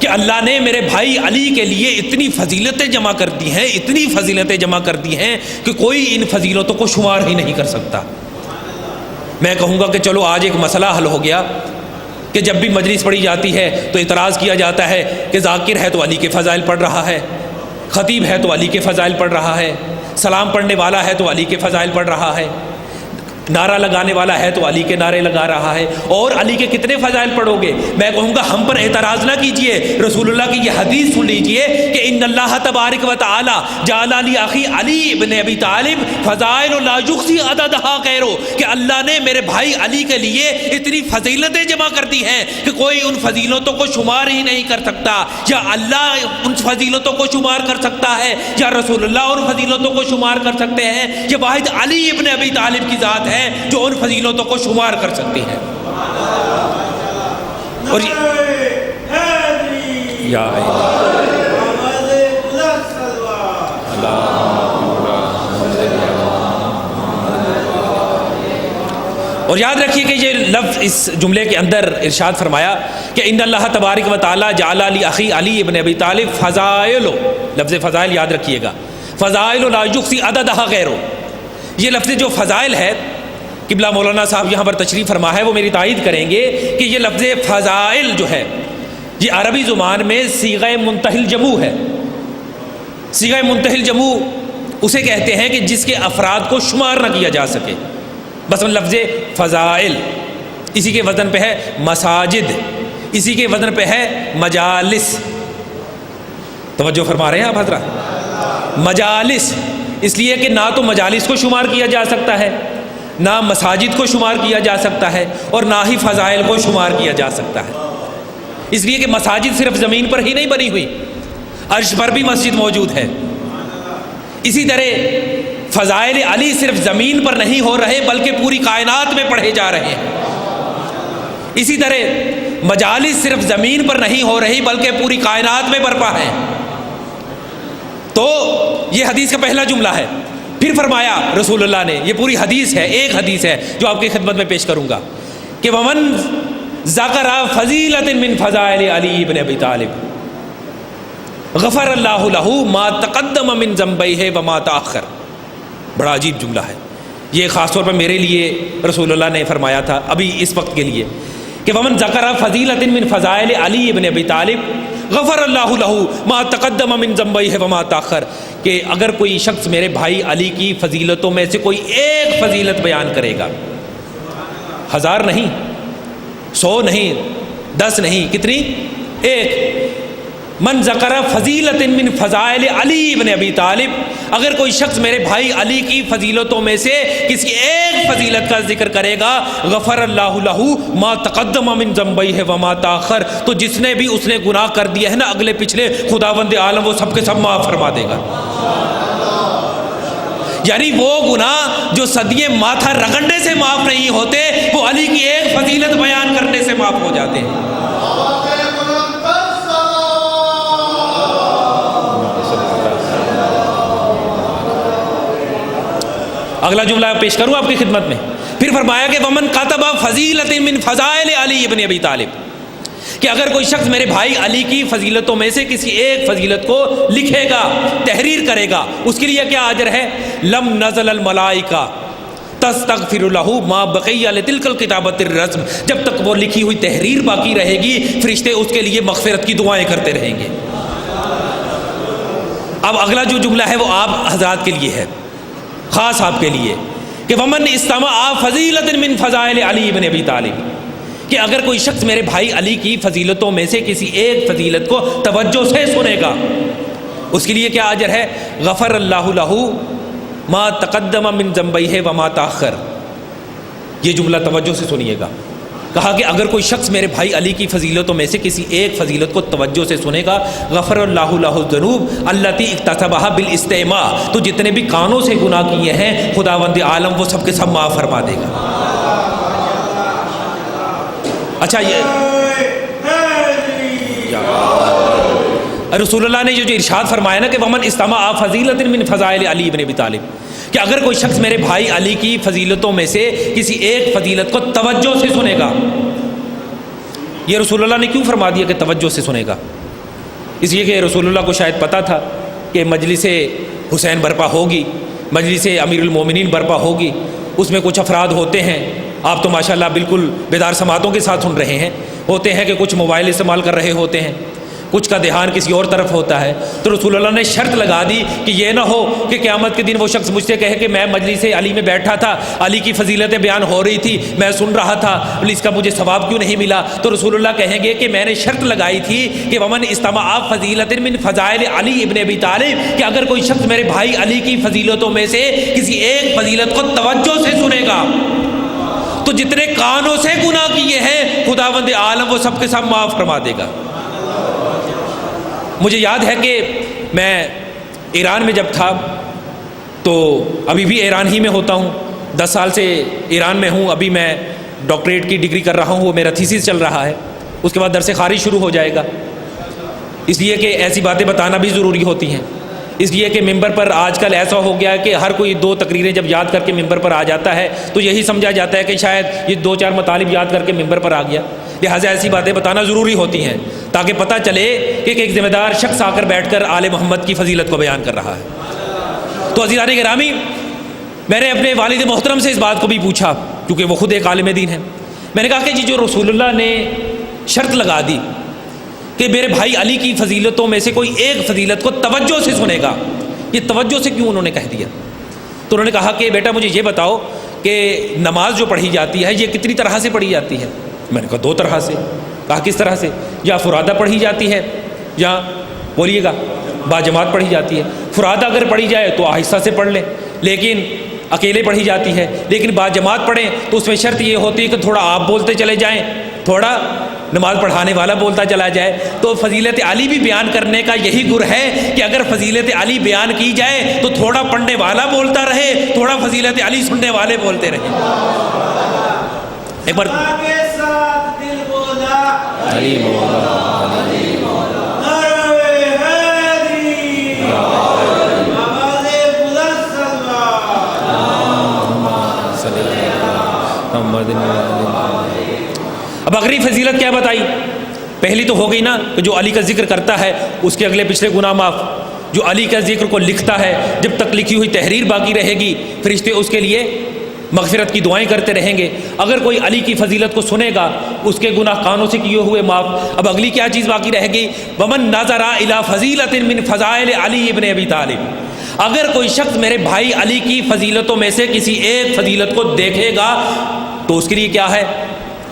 کہ اللہ نے میرے بھائی علی کے لیے اتنی فضیلتیں جمع کر دی ہیں، اتنی فضیلتیں جمع کر دی ہیں کہ کوئی ان فضیلتوں کو شمار ہی نہیں کر سکتا۔ میں کہوں گا کہ چلو آج ایک مسئلہ حل ہو گیا کہ جب بھی مجلس پڑھی جاتی ہے تو اعتراض کیا جاتا ہے کہ ذاکر ہے تو علی کے فضائل پڑھ رہا ہے، خطیب ہے تو علی کے فضائل پڑھ رہا ہے، سلام پڑھنے والا ہے تو علی کے فضائل پڑھ رہا ہے، نعرہ لگانے والا ہے تو علی کے نعرے لگا رہا ہے، اور علی کے کتنے فضائل پڑھو گے؟ میں کہوں گا ہم پر اعتراض نہ کیجئے، رسول اللہ کی یہ حدیث سن لیجئے کہ ان اللہ تبارک و تعالی جعل لی اخی علی ابن ابی طالب فضائل لا یحصی عددھا غیرہ، کہ اللہ نے میرے بھائی علی کے لیے اتنی فضیلتیں جمع کر دی ہیں کہ کوئی ان فضیلتوں کو شمار ہی نہیں کر سکتا۔ یا اللہ ان فضیلتوں کو شمار کر سکتا ہے یا رسول اللہ ان فضیلتوں کو شمار کر سکتے ہیں؟ یہ واحد علی ابن ابی طالب کی ذات ہے جو ان فضیلتوں کو شمار کر سکتی ہے۔ اور یا اور یاد رکھیے کہ یہ لفظ اس جملے کے اندر ارشاد فرمایا کہ ان اللہ تبارک و تعالی جعل لی اخی علی ابن ابی طالب فضائل، لفظ فضائل یاد رکھیے گا، فضائل لا یحصی عددھا غیرہ۔ یہ لفظ جو فضائل ہے، قبلہ مولانا صاحب یہاں پر تشریف فرما ہے، وہ میری تائید کریں گے کہ یہ لفظ فضائل جو ہے یہ عربی زبان میں صیغہ منتہی الجموع ہے۔ صیغہ منتہی الجموع اسے کہتے ہیں کہ جس کے افراد کو شمار نہ کیا جا سکے، بس لفظ فضائل، اسی کے وزن پہ ہے مساجد، اسی کے وزن پہ ہے مجالس۔ توجہ فرما رہے ہیں آپ حضرات؟ مجالس، اس لیے کہ نہ تو مجالس کو شمار کیا جا سکتا ہے، نہ مساجد کو شمار کیا جا سکتا ہے، اور نہ ہی فضائل کو شمار کیا جا سکتا ہے، اس لیے کہ مساجد صرف زمین پر ہی نہیں بنی ہوئی، عرش پر بھی مسجد موجود ہے۔ اسی طرح فضائل علی صرف زمین پر نہیں ہو رہے بلکہ پوری کائنات میں پڑھے جا رہے ہیں۔ اسی طرح مجالس صرف زمین پر نہیں ہو رہی بلکہ پوری کائنات میں برپا ہے۔ تو یہ حدیث کا پہلا جملہ ہے۔ پھر فرمایا رسول اللہ نے، یہ پوری حدیث ہے، ایک حدیث ہے جو آپ کی خدمت میں پیش کروں گا، کہ ومن ذکر فضیلۃ من فضائل علی ابن ابی طالب غفر اللہ لہ ما تقدم من ذنبیہ وما تأخر۔ بڑا عجیب جملہ ہے یہ، خاص طور پر میرے لیے رسول اللہ نے فرمایا تھا ابھی اس وقت کے لیے، کہ ومن ذکر فضیلۃ من فضائل علی ابن ابی طالب غفر اللہ لہ ما تقدم من ذنبیہ وما تأخر، کہ اگر کوئی شخص میرے بھائی علی کی فضیلتوں میں سے کوئی ایک فضیلت بیان کرے گا، 1000 نہیں، 100 نہیں، 10 نہیں، کتنی؟ ایک۔ من ذکر فضیلۃ من فضائل علی ابن ابی طالب، اگر کوئی شخص میرے بھائی علی کی فضیلتوں میں سے کسی ایک فضیلت کا ذکر کرے گا، غفر اللہ لہ ما تقدم من ذنبیہ وما تاخر، تو جس نے بھی اس نے گناہ کر دیا ہے نا اگلے پچھلے، خداوند عالم وہ سب کے سب معاف فرما دے گا۔ یعنی وہ گناہ جو صدیے ماتھا رگڑنے سے معاف نہیں ہوتے، وہ علی کی ایک فضیلت بیان کرنے سے معاف ہو جاتے ہیں۔ اگلا جملہ پیش کروں آپ کی خدمت میں۔ پھر فرمایا کہ ومن کتب فضیلۃ من فضائل علی ابن ابی طالب، کہ اگر کوئی شخص میرے بھائی علی کی فضیلتوں میں سے کسی ایک فضیلت کو لکھے گا، تحریر کرے گا، اس کے لیے کیا اجر ہے؟ لم نزل الملائکہ تستغفر لہ ما بقی لتلک الکتابۃ الرسم، جب تک وہ لکھی ہوئی تحریر باقی رہے گی فرشتے اس کے لیے مغفرت کی دعائیں کرتے رہیں گے۔ اب اگلا جو جملہ ہے وہ آپ حضرات کے لیے ہے، خاص آپ کے لیے، کہ ومن استمع فضیلۃ من فضائل علی ابن ابی طالب، کہ اگر کوئی شخص میرے بھائی علی کی فضیلتوں میں سے کسی ایک فضیلت کو توجہ سے سنے گا، اس کے لیے کیا اجر ہے؟ غفر اللہ لہ ما تقدم من ذنبیہ وما تاخر۔ یہ جملہ توجہ سے سنیے گا، کہا کہ اگر کوئی شخص میرے بھائی علی کی فضیلتوں میں سے کسی ایک فضیلت کو توجہ سے سنے گا، غفر اللہ لہ الذنوب التی اکتسبھا بالاستماع، تو جتنے بھی کانوں سے گناہ کیے ہیں خداوند عالم وہ سب کے سب معاف فرما دے گا۔ اچھا، یہ رسول اللہ نے جو ارشاد فرمایا نا کہ ومن استمع فضیلۃ من فضائل علی ابن ابی طالب، کہ اگر کوئی شخص میرے بھائی علی کی فضیلتوں میں سے کسی ایک فضیلت کو توجہ سے سنے گا، یہ رسول اللہ نے کیوں فرما دیا کہ توجہ سے سنے گا؟ اس لیے کہ رسول اللہ کو شاید پتہ تھا کہ مجلس حسین برپا ہوگی، مجلس امیر المومنین برپا ہوگی، اس میں کچھ افراد ہوتے ہیں، آپ تو ماشاءاللہ بالکل بیدار سماعتوں کے ساتھ سن رہے ہیں، ہوتے ہیں کہ کچھ موبائل استعمال کر رہے ہوتے ہیں، کچھ کا دھیان کسی اور طرف ہوتا ہے. تو رسول اللہ نے شرط لگا دی کہ یہ نہ ہو کہ قیامت کے دن وہ شخص مجھ سے کہے کہ میں مجلس علی میں بیٹھا تھا, علی کی فضیلتیں بیان ہو رہی تھی, میں سن رہا تھا, اس کا مجھے ثواب کیوں نہیں ملا. تو رسول اللہ کہیں گے کہ میں نے شرط لگائی تھی کہ ومن استمع فضیلۃ من فضائل علی ابن ابی طالب, کہ اگر کوئی شخص میرے بھائی علی کی فضیلتوں میں سے کسی ایک فضیلت کو توجہ سے سنے گا تو جتنے کانوں سے گناہ کیے ہیں خداوند عالم وہ سب کے سب معاف فرما دے گا. مجھے یاد ہے کہ میں ایران میں جب تھا تو ابھی بھی ایران ہی میں ہوتا ہوں, 10 سال سے ایران میں ہوں. ابھی میں ڈاکٹریٹ کی ڈگری کر رہا ہوں, وہ میرا تھیسس چل رہا ہے. اس کے بعد درس خارج شروع ہو جائے گا, اس لیے کہ ایسی باتیں بتانا بھی ضروری ہوتی ہیں. اس لیے کہ ممبر پر آج کل ایسا ہو گیا کہ ہر کوئی 2 تقریریں جب یاد کر کے ممبر پر آ جاتا ہے تو یہی سمجھا جاتا ہے کہ شاید یہ 2-4 مطالب یاد کر کے ممبر پر آ گیا. لہٰذا ایسی باتیں بتانا ضروری ہوتی ہیں تاکہ پتہ چلے کہ ایک ذمہ دار شخص آ کر بیٹھ کر آل محمد کی فضیلت کو بیان کر رہا ہے. تو عزیزان گرامی, میں نے اپنے والد محترم سے اس بات کو بھی پوچھا کیونکہ وہ خود ایک عالم دین ہے. میں نے کہا کہ جی جو رسول اللہ نے شرط لگا دی کہ میرے بھائی علی کی فضیلتوں میں سے کوئی ایک فضیلت کو توجہ سے سنے گا, یہ توجہ سے کیوں انہوں نے کہہ دیا؟ تو انہوں نے کہا کہ بیٹا مجھے یہ بتاؤ کہ نماز جو پڑھی جاتی ہے یہ کتنی طرح سے پڑھی جاتی ہے؟ میں نے کہا 2 طرح سے. کہا کس طرح سے؟ یا فرادہ پڑھی جاتی ہے یا بولیے گا باجماعت پڑھی جاتی ہے. فرادہ اگر پڑھی جائے تو آہستہ سے پڑھ لیں, لیکن اکیلے پڑھی جاتی ہے. لیکن باجماعت پڑھیں تو اس میں شرط یہ ہوتی ہے کہ تھوڑا آپ بولتے چلے جائیں, تھوڑا نماز پڑھانے والا بولتا چلا جائے. تو فضیلت علی بھی بیان کرنے کا یہی گر ہے کہ اگر فضیلت علی بیان کی جائے تو تھوڑا پڑھنے والا بولتا رہے, تھوڑا فضیلت علی سننے والے بولتے رہے. ایک بار کے ساتھ دل بولا علی مولا نعرہ حیدری آواز بلند سلوات. اب اگلی فضیلت کیا بتائی؟ پہلی تو ہو گئی نا کہ جو علی کا ذکر کرتا ہے اس کے اگلے پچھلے گناہ معاف. جو علی کا ذکر کو لکھتا ہے جب تک لکھی ہوئی تحریر باقی رہے گی فرشتے اس کے لیے مغفرت کی دعائیں کرتے رہیں گے. اگر کوئی علی کی فضیلت کو سنے گا اس کے گناہ کانوں سے کیے ہوئے معاف. اب اگلی کیا چیز باقی رہے گی؟ ومن نظر الی فضیلۃ من فضائل علی ابن ابی طالب, اگر کوئی شخص میرے بھائی علی کی فضیلتوں میں سے کسی ایک فضیلت کو دیکھے گا تو اس کے لیے کیا ہے؟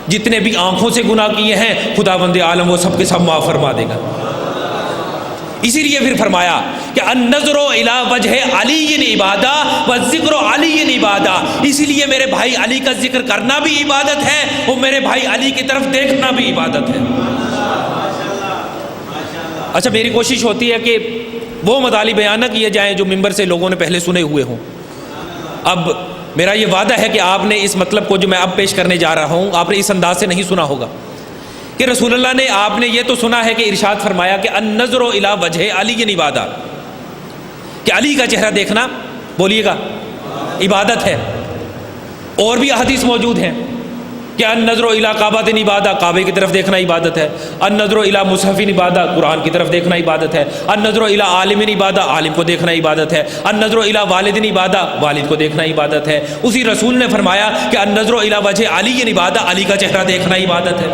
جتنے بھی آنکھوں سے گناہ کیے ہیں خداوند عالم وہ سب کے سب معاف فرما دے گا. اسی لیے پھر فرمایا کہ النظر الی وجہ علی عبادہ والذکر علی عبادہ. اسی لیے میرے بھائی علی کا ذکر کرنا بھی عبادت ہے اور میرے بھائی علی کی طرف دیکھنا بھی عبادت ہے. اچھا, میری کوشش ہوتی ہے کہ وہ مطالب بیان نہ کیے جائیں جو ممبر سے لوگوں نے پہلے سنے ہوئے ہوں. اب میرا یہ وعدہ ہے کہ آپ نے اس مطلب کو جو میں اب پیش کرنے جا رہا ہوں آپ نے اس انداز سے نہیں سنا ہوگا کہ رسول اللہ نے, آپ نے یہ تو سنا ہے کہ ارشاد فرمایا کہ النظر الی وجہ علی عبادہ, کہ علی کا چہرہ دیکھنا بولیے گا عبادت ہے. اور بھی احادیث موجود ہیں کہ النظر الی کعبۃ عبادہ, کعبے کی طرف دیکھنا عبادت ہے. النظر الی مصحف عبادہ, قرآن کی طرف دیکھنا عبادت ہے. النظر الی عالم عبادہ, عالم کو دیکھنا عبادت ہے. النظر الی والد عبادہ, والد کو دیکھنا عبادت ہے. اسی رسول نے فرمایا کہ النظر الی وجہ علی عبادہ, علی کا چہرہ دیکھنا عبادت ہے.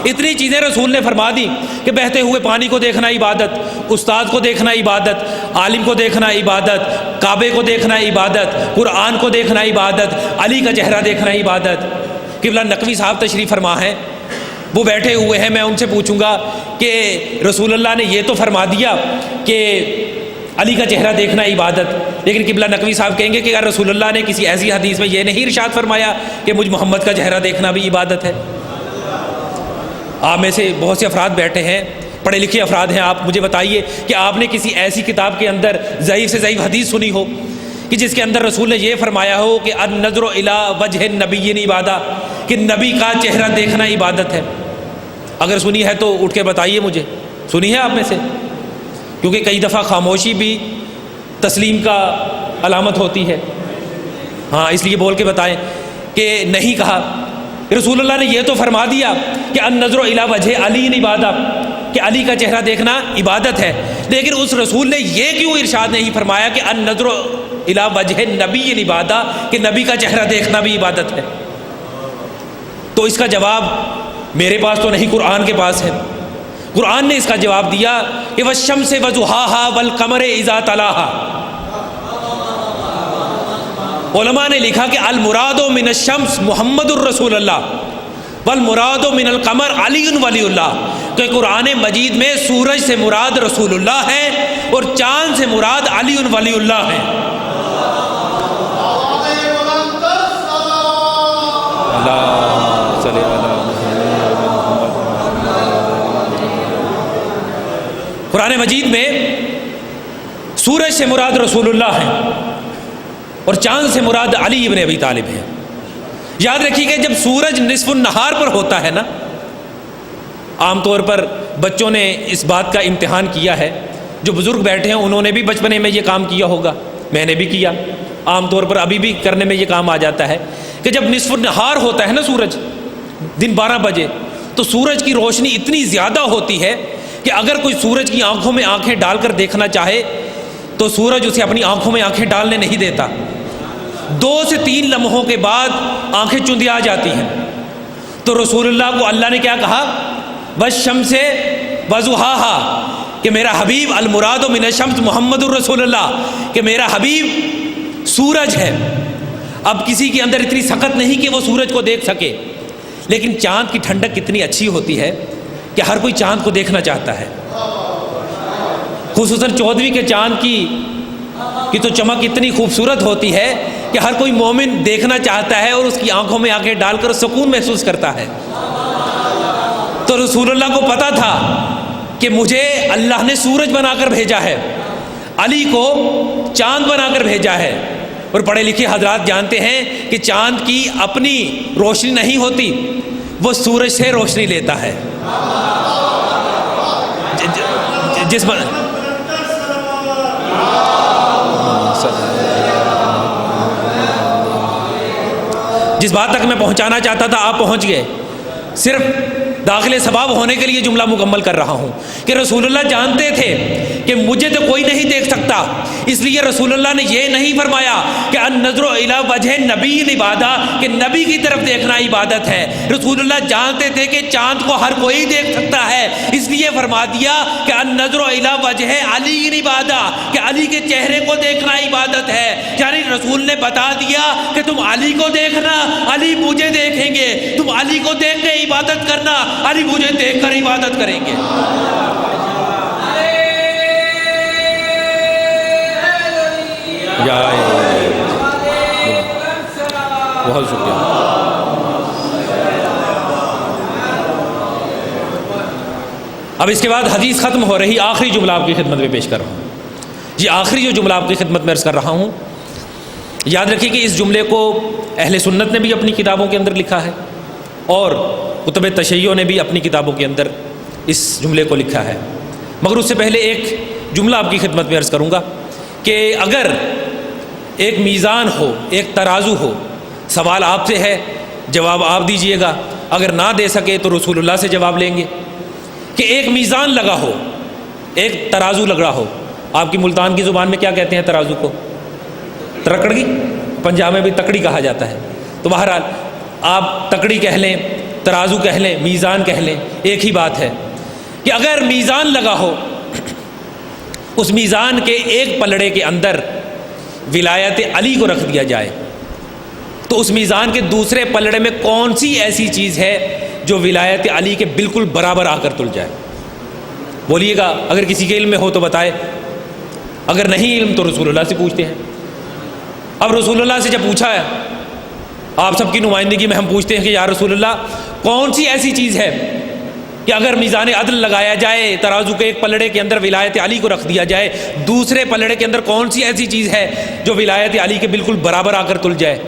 اتنی چیزیں رسول نے فرما دی کہ بہتے ہوئے پانی کو دیکھنا عبادت, استاد کو دیکھنا عبادت, عالم کو دیکھنا عبادت, کعبے کو دیکھنا عبادت, قرآن کو دیکھنا عبادت, علی کا چہرہ دیکھنا عبادت. قبلہ نقوی صاحب تشریف فرما ہیں, وہ بیٹھے ہوئے ہیں, میں ان سے پوچھوں گا کہ رسول اللہ نے یہ تو فرما دیا کہ علی کا چہرہ دیکھنا عبادت, لیکن قبلہ نقوی صاحب کہیں گے کہ اگر رسول اللہ نے کسی ایسی حدیث میں یہ نہیں ارشاد فرمایا کہ مجھ محمد کا چہرہ دیکھنا بھی عبادت ہے. آپ میں سے بہت سے افراد بیٹھے ہیں, پڑھے لکھے افراد ہیں, آپ مجھے بتائیے کہ آپ نے کسی ایسی کتاب کے اندر ضعیف سے ضعیف حدیث سنی ہو کہ جس کے اندر رسول نے یہ فرمایا ہو کہ النظر الی وجہ نبی عبادہ, کہ نبی کا چہرہ دیکھنا عبادت ہے؟ اگر سنی ہے تو اٹھ کے بتائیے مجھے, سنی ہے آپ میں سے؟ کیونکہ کئی دفعہ خاموشی بھی تسلیم کا علامت ہوتی ہے. ہاں, اس لیے بول کے بتائیں کہ نہیں کہا. رسول اللہ نے یہ تو فرما دیا کہ النظر الی وجہ علی عبادہ, کہ علی کا چہرہ دیکھنا عبادت ہے, لیکن اس رسول نے یہ کیوں ارشاد نہیں فرمایا کہ النظر الی وجہ نبی عبادہ, کہ نبی کا چہرہ دیکھنا بھی عبادت ہے؟ تو اس کا جواب میرے پاس تو نہیں, قرآن کے پاس ہے. قرآن نے اس کا جواب دیا کہ والشمس وضحاها والقمر اذا تلاها۔ علماء نے لکھا کہ المراد من الشمس محمد الرسول اللہ والمراد من القمر علی ولی اللہ، کہ قرآن مجید میں سورج سے مراد رسول اللہ ہے اور چاند سے مراد علی ولی اللہ ہے۔ اللہ صلی اللہ قرآن مجید میں سورج سے مراد رسول اللہ ہے اور چاند سے مراد علی ابن ابی طالب ہے۔ یاد رکھیے کہ جب سورج نصف النہار پر ہوتا ہے نا، عام طور پر بچوں نے اس بات کا امتحان کیا ہے، جو بزرگ بیٹھے ہیں انہوں نے بھی بچپنے میں یہ کام کیا ہوگا، میں نے بھی کیا، عام طور پر ابھی بھی کرنے میں یہ کام آ جاتا ہے کہ جب نصف النہار ہوتا ہے نا سورج، دن 12 بجے، تو سورج کی روشنی اتنی زیادہ ہوتی ہے کہ اگر کوئی سورج کی آنکھوں میں آنکھیں ڈال کر دیکھنا چاہے تو سورج اسے اپنی آنکھوں میں آنکھیں ڈالنے نہیں دیتا، 2 سے 3 لمحوں کے بعد آنکھیں چندیا جاتی ہیں۔ تو رسول اللہ کو اللہ نے کیا کہا؟ والشمس وضحاها، کہ میرا حبیب المراد من الشمس محمد الرسول اللہ، کہ میرا حبیب سورج ہے۔ اب کسی کے اندر اتنی سخت نہیں کہ وہ سورج کو دیکھ سکے، لیکن چاند کی ٹھنڈک کتنی اچھی ہوتی ہے کہ ہر کوئی چاند کو دیکھنا چاہتا ہے، خصوصاً 14ویں کے چاند کی تو چمک اتنی خوبصورت ہوتی ہے کہ ہر کوئی مومن دیکھنا چاہتا ہے اور اس کی آنکھوں میں آنکھیں ڈال کر سکون محسوس کرتا ہے۔ تو رسول اللہ کو پتا تھا کہ مجھے اللہ نے سورج بنا کر بھیجا ہے، علی کو چاند بنا کر بھیجا ہے، اور پڑھے لکھے حضرات جانتے ہیں کہ چاند کی اپنی روشنی نہیں ہوتی، وہ سورج سے روشنی لیتا ہے۔ جس بات تک میں پہنچانا چاہتا تھا آپ پہنچ گئے، صرف داخل ثواب ہونے کے لیے جملہ مکمل کر رہا ہوں کہ رسول اللہ جانتے تھے کہ مجھے تو کوئی نہیں دیکھ سکتا، اس لیے رسول اللہ نے یہ نہیں فرمایا کہ النظر الی وجہ نبی عبادت، کہ نبی کی طرف دیکھنا عبادت ہے۔ رسول اللہ جانتے تھے کہ چاند کو ہر کوئی دیکھ سکتا ہے، اس لیے فرما دیا کہ النظر الی وجہ علی عبادت، کہ علی کے چہرے کو دیکھنا عبادت ہے۔ یعنی رسول نے بتا دیا کہ تم علی کو دیکھنا، علی مجھے دیکھیں گے، تم علی کو دیکھ کے عبادت کرنا، علی مجھے دیکھ کر عبادت کریں گے۔ بہت شکریہ۔ اب اس کے بعد حدیث ختم ہو رہی، آخری جملہ آپ کی خدمت میں پیش کر رہا ہوں۔ یہ آخری جو جملہ آپ کی خدمت میں عرض کر رہا ہوں، یاد رکھیے کہ اس جملے کو اہل سنت نے بھی اپنی کتابوں کے اندر لکھا ہے اور کتب تشیع نے بھی اپنی کتابوں کے اندر اس جملے کو لکھا ہے۔ مگر اس سے پہلے ایک جملہ آپ کی خدمت میں عرض کروں گا کہ اگر ایک میزان ہو، ایک ترازو ہو، سوال آپ سے ہے، جواب آپ دیجئے گا، اگر نہ دے سکے تو رسول اللہ سے جواب لیں گے، کہ ایک میزان لگا ہو، ایک ترازو لگ رہا ہو۔ آپ کی ملتان کی زبان میں کیا کہتے ہیں ترازو کو؟ ترکڑی، پنجاب میں بھی تکڑی کہا جاتا ہے۔ تو بہرحال آپ تکڑی کہہ لیں، ترازو کہہ لیں، میزان کہہ لیں، ایک ہی بات ہے کہ اگر میزان لگا ہو، اس میزان کے ایک پلڑے کے اندر ولایت علی کو رکھ دیا جائے، تو اس میزان کے دوسرے پلڑے میں کون سی ایسی چیز ہے جو ولایت علی کے بالکل برابر آ کر تل جائے؟ بولیے گا، اگر کسی کے علم میں ہو تو بتائے، اگر نہیں علم تو رسول اللہ سے پوچھتے ہیں۔ اب رسول اللہ سے جب پوچھا ہے، آپ سب کی نمائندگی میں ہم پوچھتے ہیں کہ یا رسول اللہ، کون سی ایسی چیز ہے کہ اگر میزان عدل لگایا جائے، ترازو کے ایک پلڑے کے اندر ولایت علی کو رکھ دیا جائے، دوسرے پلڑے کے اندر کون سی ایسی چیز ہے جو ولایت علی کے بالکل برابر آ کر تل جائے؟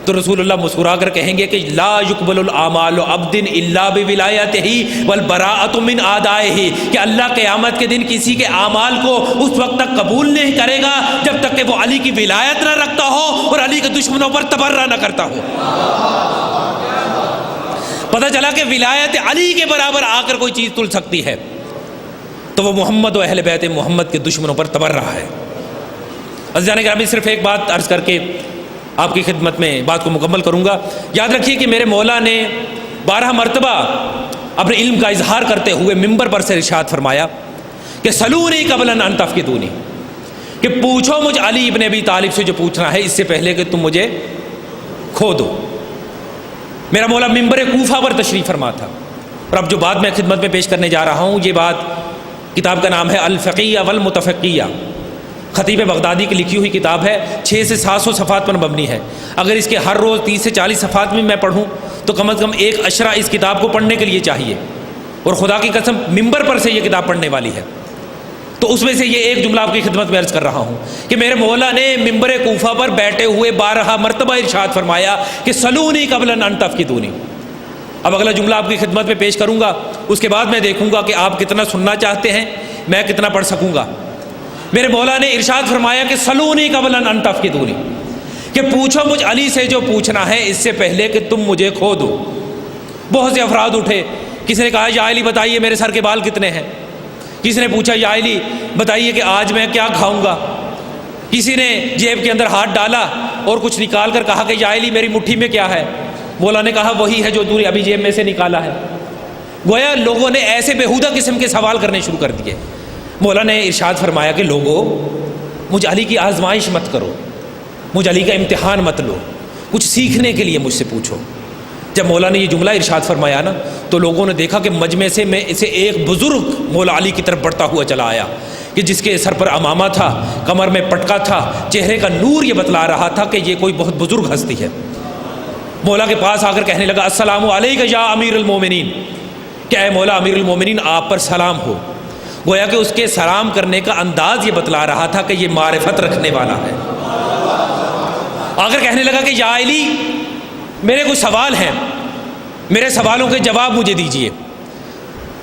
تو رسول اللہ مسکرا کر کہیں گے کہ لا یقبل الاعمال عبد الا بولایتہ والبراءۃ من اعدائہ، کہ اللہ قیامت کے دن کسی کے اعمال کو اس وقت تک قبول نہیں کرے گا جب تک کہ وہ علی کی ولایت نہ رکھتا ہو اور علی کے دشمنوں پر تبرہ نہ کرتا ہو۔ پتہ چلا کہ ولایت علی کے برابر آ کر کوئی چیز تل سکتی ہے تو وہ محمد و اہل بیت محمد کے دشمنوں پر تبرہ ہے۔ عزیزان گرامی، صرف ایک بات عرض کر کے آپ کی خدمت میں بات کو مکمل کروں گا۔ یاد رکھیے کہ میرے مولا نے 12 مرتبہ اپنے علم کا اظہار کرتے ہوئے ممبر پر سے ارشاد فرمایا کہ سلونی قبل ان تفقدونی، کہ پوچھو مجھ علی ابن ابی طالب سے جو پوچھنا ہے اس سے پہلے کہ تم مجھے کھو دو۔ میرا مولا ممبر کوفہ پر تشریف فرما تھا، اور اب جو بات میں خدمت میں پیش کرنے جا رہا ہوں، یہ بات کتاب کا نام ہے الفقیہ والمتفقیہ، خطیب بغدادی کی لکھی ہوئی کتاب ہے، 600 سے 700 صفحات پر مبنی ہے۔ اگر اس کے ہر روز 30 سے 40 صفحات میں پڑھوں تو کم از کم ایک عشرہ اس کتاب کو پڑھنے کے لیے چاہیے، اور خدا کی قسم ممبر پر سے یہ کتاب پڑھنے والی ہے۔ تو اس میں سے یہ ایک جملہ آپ کی خدمت میں عرض کر رہا ہوں کہ میرے مولا نے ممبر کوفہ پر بیٹھے ہوئے 12 مرتبہ ارشاد فرمایا کہ سلونی قبل ان تفقدونی۔ اب اگلا جملہ آپ کی خدمت میں پیش کروں گا، اس کے بعد میں دیکھوں گا کہ آپ کتنا سننا چاہتے ہیں، میں کتنا پڑھ سکوں گا۔ میرے مولا نے ارشاد فرمایا کہ سلونی قبل ان تفقدونی، کہ پوچھو مجھ علی سے جو پوچھنا ہے اس سے پہلے کہ تم مجھے کھو دو۔ بہت سے افراد اٹھے، کسی نے کہا یا علی بتائیے میرے سر کے بال کتنے ہیں، کسی نے پوچھا یا علی بتائیے کہ آج میں کیا کھاؤں گا، کسی نے جیب کے اندر ہاتھ ڈالا اور کچھ نکال کر کہا کہ یا علی میری مٹھی میں کیا ہے، مولا نے کہا وہی ہے جو تو نے ابھی جیب میں سے نکالا ہے۔ گویا لوگوں نے ایسے بےہودہ قسم کے سوال کرنے شروع کر دیے۔ مولا نے ارشاد فرمایا کہ لوگوں مجھ علی کی آزمائش مت کرو، مجھ علی کا امتحان مت لو، کچھ سیکھنے کے لیے مجھ سے پوچھو۔ جب مولا نے یہ جملہ ارشاد فرمایا نا تو لوگوں نے دیکھا کہ مجمع سے میں اسے ایک بزرگ مولا علی کی طرف بڑھتا ہوا چلا آیا کہ جس کے سر پر عمامہ تھا، کمر میں پٹکا تھا، چہرے کا نور یہ بتلا رہا تھا کہ یہ کوئی بہت بزرگ ہستی ہے۔ مولا کے پاس آ کر کہنے لگا السلام علیکم یا امیر المومنین، کہ اے مولا امیر المومنین آپ پر سلام ہو۔ گویا کہ اس کے سلام کرنے کا انداز یہ بتلا رہا تھا کہ یہ معرفت رکھنے والا ہے۔ آ کر کہنے لگا کہ یا علی میرے کچھ سوال ہیں، میرے سوالوں کے جواب مجھے دیجیے۔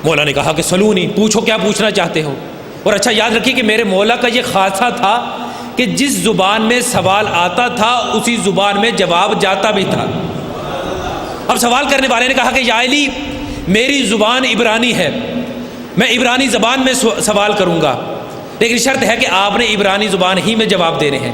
مولا نے کہا کہ سلونی، پوچھو کیا پوچھنا چاہتے ہو۔ اور اچھا یاد رکھیے کہ میرے مولا کا یہ خاصہ تھا کہ جس زبان میں سوال آتا تھا اسی زبان میں جواب جاتا بھی تھا۔ اب سوال کرنے والے نے کہا کہ یا علی میری زبان عبرانی ہے، میں عبرانی زبان میں سوال کروں گا، لیکن شرط ہے کہ آپ نے عبرانی زبان ہی میں جواب دینے ہیں۔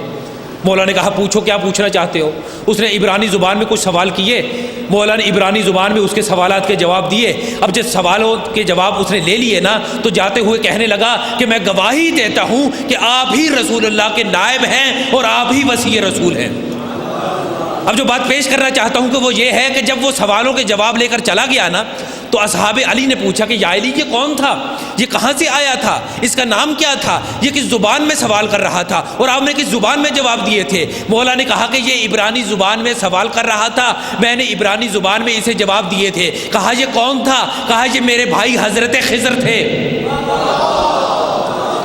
مولا نے کہا پوچھو کیا پوچھنا چاہتے ہو۔ اس نے عبرانی زبان میں کچھ سوال کیے، مولا نے عبرانی زبان میں اس کے سوالات کے جواب دیے۔ اب جب سوالوں کے جواب اس نے لے لیے نا تو جاتے ہوئے کہنے لگا کہ میں گواہی دیتا ہوں کہ آپ ہی رسول اللہ کے نائب ہیں اور آپ ہی وصی رسول ہیں۔ اب جو بات پیش کرنا چاہتا ہوں کہ وہ یہ ہے کہ جب وہ سوالوں کے جواب لے کر چلا گیا نا تو اصحاب علی نے پوچھا کہ یا علی یہ کون تھا، یہ کہاں سے آیا تھا، اس کا نام کیا تھا، یہ کس زبان میں سوال کر رہا تھا اور آپ نے کس زبان میں جواب دیے تھے۔ مولا نے کہا کہ یہ عبرانی زبان میں سوال کر رہا تھا، میں نے عبرانی زبان میں اسے جواب دیے تھے۔ کہا یہ کون تھا، کہا یہ میرے بھائی حضرت خضر تھے۔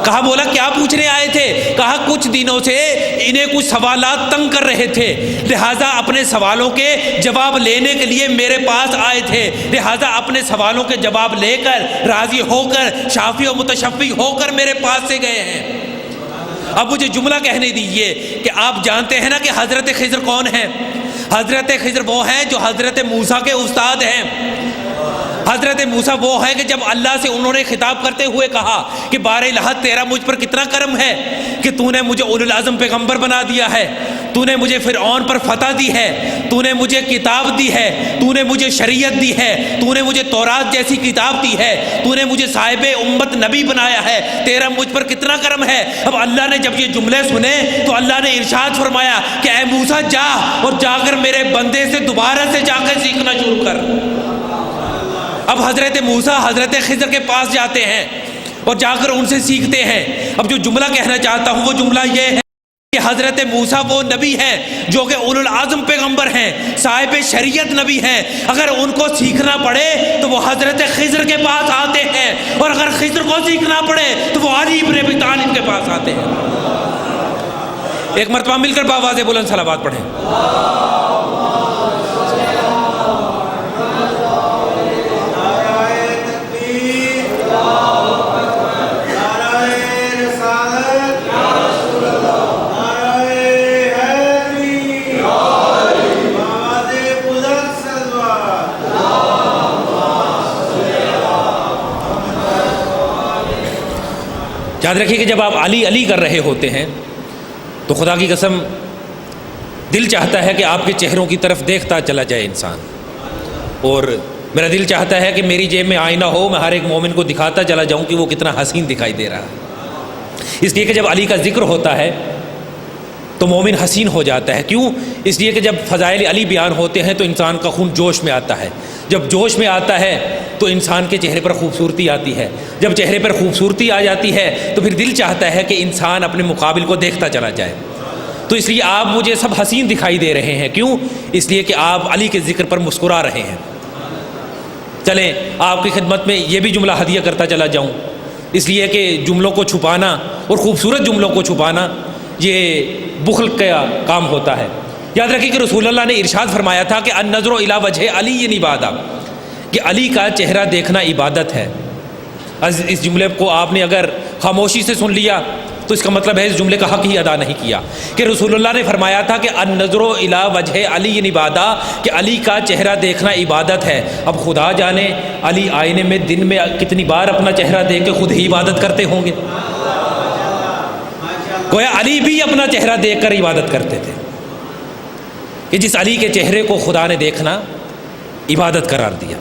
کہا مولا کیا پوچھنے آئے تھے، کہا کچھ دنوں سے انہیں کچھ سوالات تنگ کر رہے تھے، لہٰذا اپنے سوالوں کے جواب لینے کے لیے میرے پاس آئے تھے، لہٰذا اپنے سوالوں کے جواب لے کر راضی ہو کر شافی و متشفی ہو کر میرے پاس سے گئے ہیں۔ اب مجھے جملہ کہنے دیجیے کہ آپ جانتے ہیں نا کہ حضرت خضر کون ہیں۔ حضرت خضر وہ ہیں جو حضرت موسیٰ کے استاد ہیں۔ حضرت موسیٰ وہ ہے کہ جب اللہ سے انہوں نے خطاب کرتے ہوئے کہا کہ بار الہت تیرا مجھ پر کتنا کرم ہے کہ تو نے مجھے اولو العزم پیغمبر بنا دیا ہے، تو نے مجھے فرعون پر فتح دی ہے، تو نے مجھے کتاب دی ہے، تو نے مجھے شریعت دی ہے، تو نے مجھے تورات جیسی کتاب دی ہے، تو نے مجھے صاحب امت نبی بنایا ہے، تیرا مجھ پر کتنا کرم ہے۔ اب اللہ نے جب یہ جملے سنے تو اللہ نے ارشاد فرمایا کہ اے موسیٰ جا اور جا کر میرے بندے سے دوبارہ سے جا کر سیکھنا شروع کر۔ اب حضرت موسیٰ حضرت خضر کے پاس جاتے ہیں اور جا کر ان سے سیکھتے ہیں۔ اب جو جملہ کہنا چاہتا ہوں وہ جملہ یہ ہے کہ حضرت موسیٰ وہ نبی ہیں جو کہ اولو العزم پیغمبر ہیں، صاحب شریعت نبی ہیں۔ اگر ان کو سیکھنا پڑے تو وہ حضرت خضر کے پاس آتے ہیں، اور اگر خضر کو سیکھنا پڑے تو وہ علی ابن ابی طالب کے پاس آتے ہیں۔ ایک مرتبہ مل کر باواز بلند صلوات پڑھیں۔ یاد رکھیے کہ جب آپ علی علی کر رہے ہوتے ہیں تو خدا کی قسم دل چاہتا ہے کہ آپ کے چہروں کی طرف دیکھتا چلا جائے انسان، اور میرا دل چاہتا ہے کہ میری جیب میں آئینہ ہو، میں ہر ایک مومن کو دکھاتا چلا جاؤں کہ وہ کتنا حسین دکھائی دے رہا ہے۔ اس لیے کہ جب علی کا ذکر ہوتا ہے تو مومن حسین ہو جاتا ہے۔ کیوں؟ اس لیے کہ جب فضائل علی بیان ہوتے ہیں تو انسان کا خون جوش میں آتا ہے، جب جوش میں آتا ہے تو انسان کے چہرے پر خوبصورتی آتی ہے، جب چہرے پر خوبصورتی آ جاتی ہے تو پھر دل چاہتا ہے کہ انسان اپنے مقابل کو دیکھتا چلا جائے۔ تو اس لیے آپ مجھے سب حسین دکھائی دے رہے ہیں۔ کیوں؟ اس لیے کہ آپ علی کے ذکر پر مسکرا رہے ہیں۔ چلیں آپ کی خدمت میں یہ بھی جملہ ہدیہ کرتا چلا جاؤں، اس لیے کہ جملوں کو چھپانا اور خوبصورت جملوں کو چھپانا یہ بخل کا کام ہوتا ہے۔ یاد رکھیے کہ رسول اللہ نے ارشاد فرمایا تھا کہ النظر الی وجہ علی عبادہ، کہ علی کا چہرہ دیکھنا عبادت ہے۔ اس جملے کو آپ نے اگر خاموشی سے سن لیا تو اس کا مطلب ہے اس جملے کا حق ہی ادا نہیں کیا، کہ رسول اللہ نے فرمایا تھا کہ النظر الی وجہ علی عبادہ، کہ علی کا چہرہ دیکھنا عبادت ہے۔ اب خدا جانے علی آئینے میں دن میں کتنی بار اپنا چہرہ دیکھ کے خود ہی عبادت کرتے ہوں گے۔ گویا علی بھی اپنا چہرہ دیکھ کر عبادت کرتے تھے، کہ جس علی کے چہرے کو خدا نے دیکھنا عبادت قرار دیا۔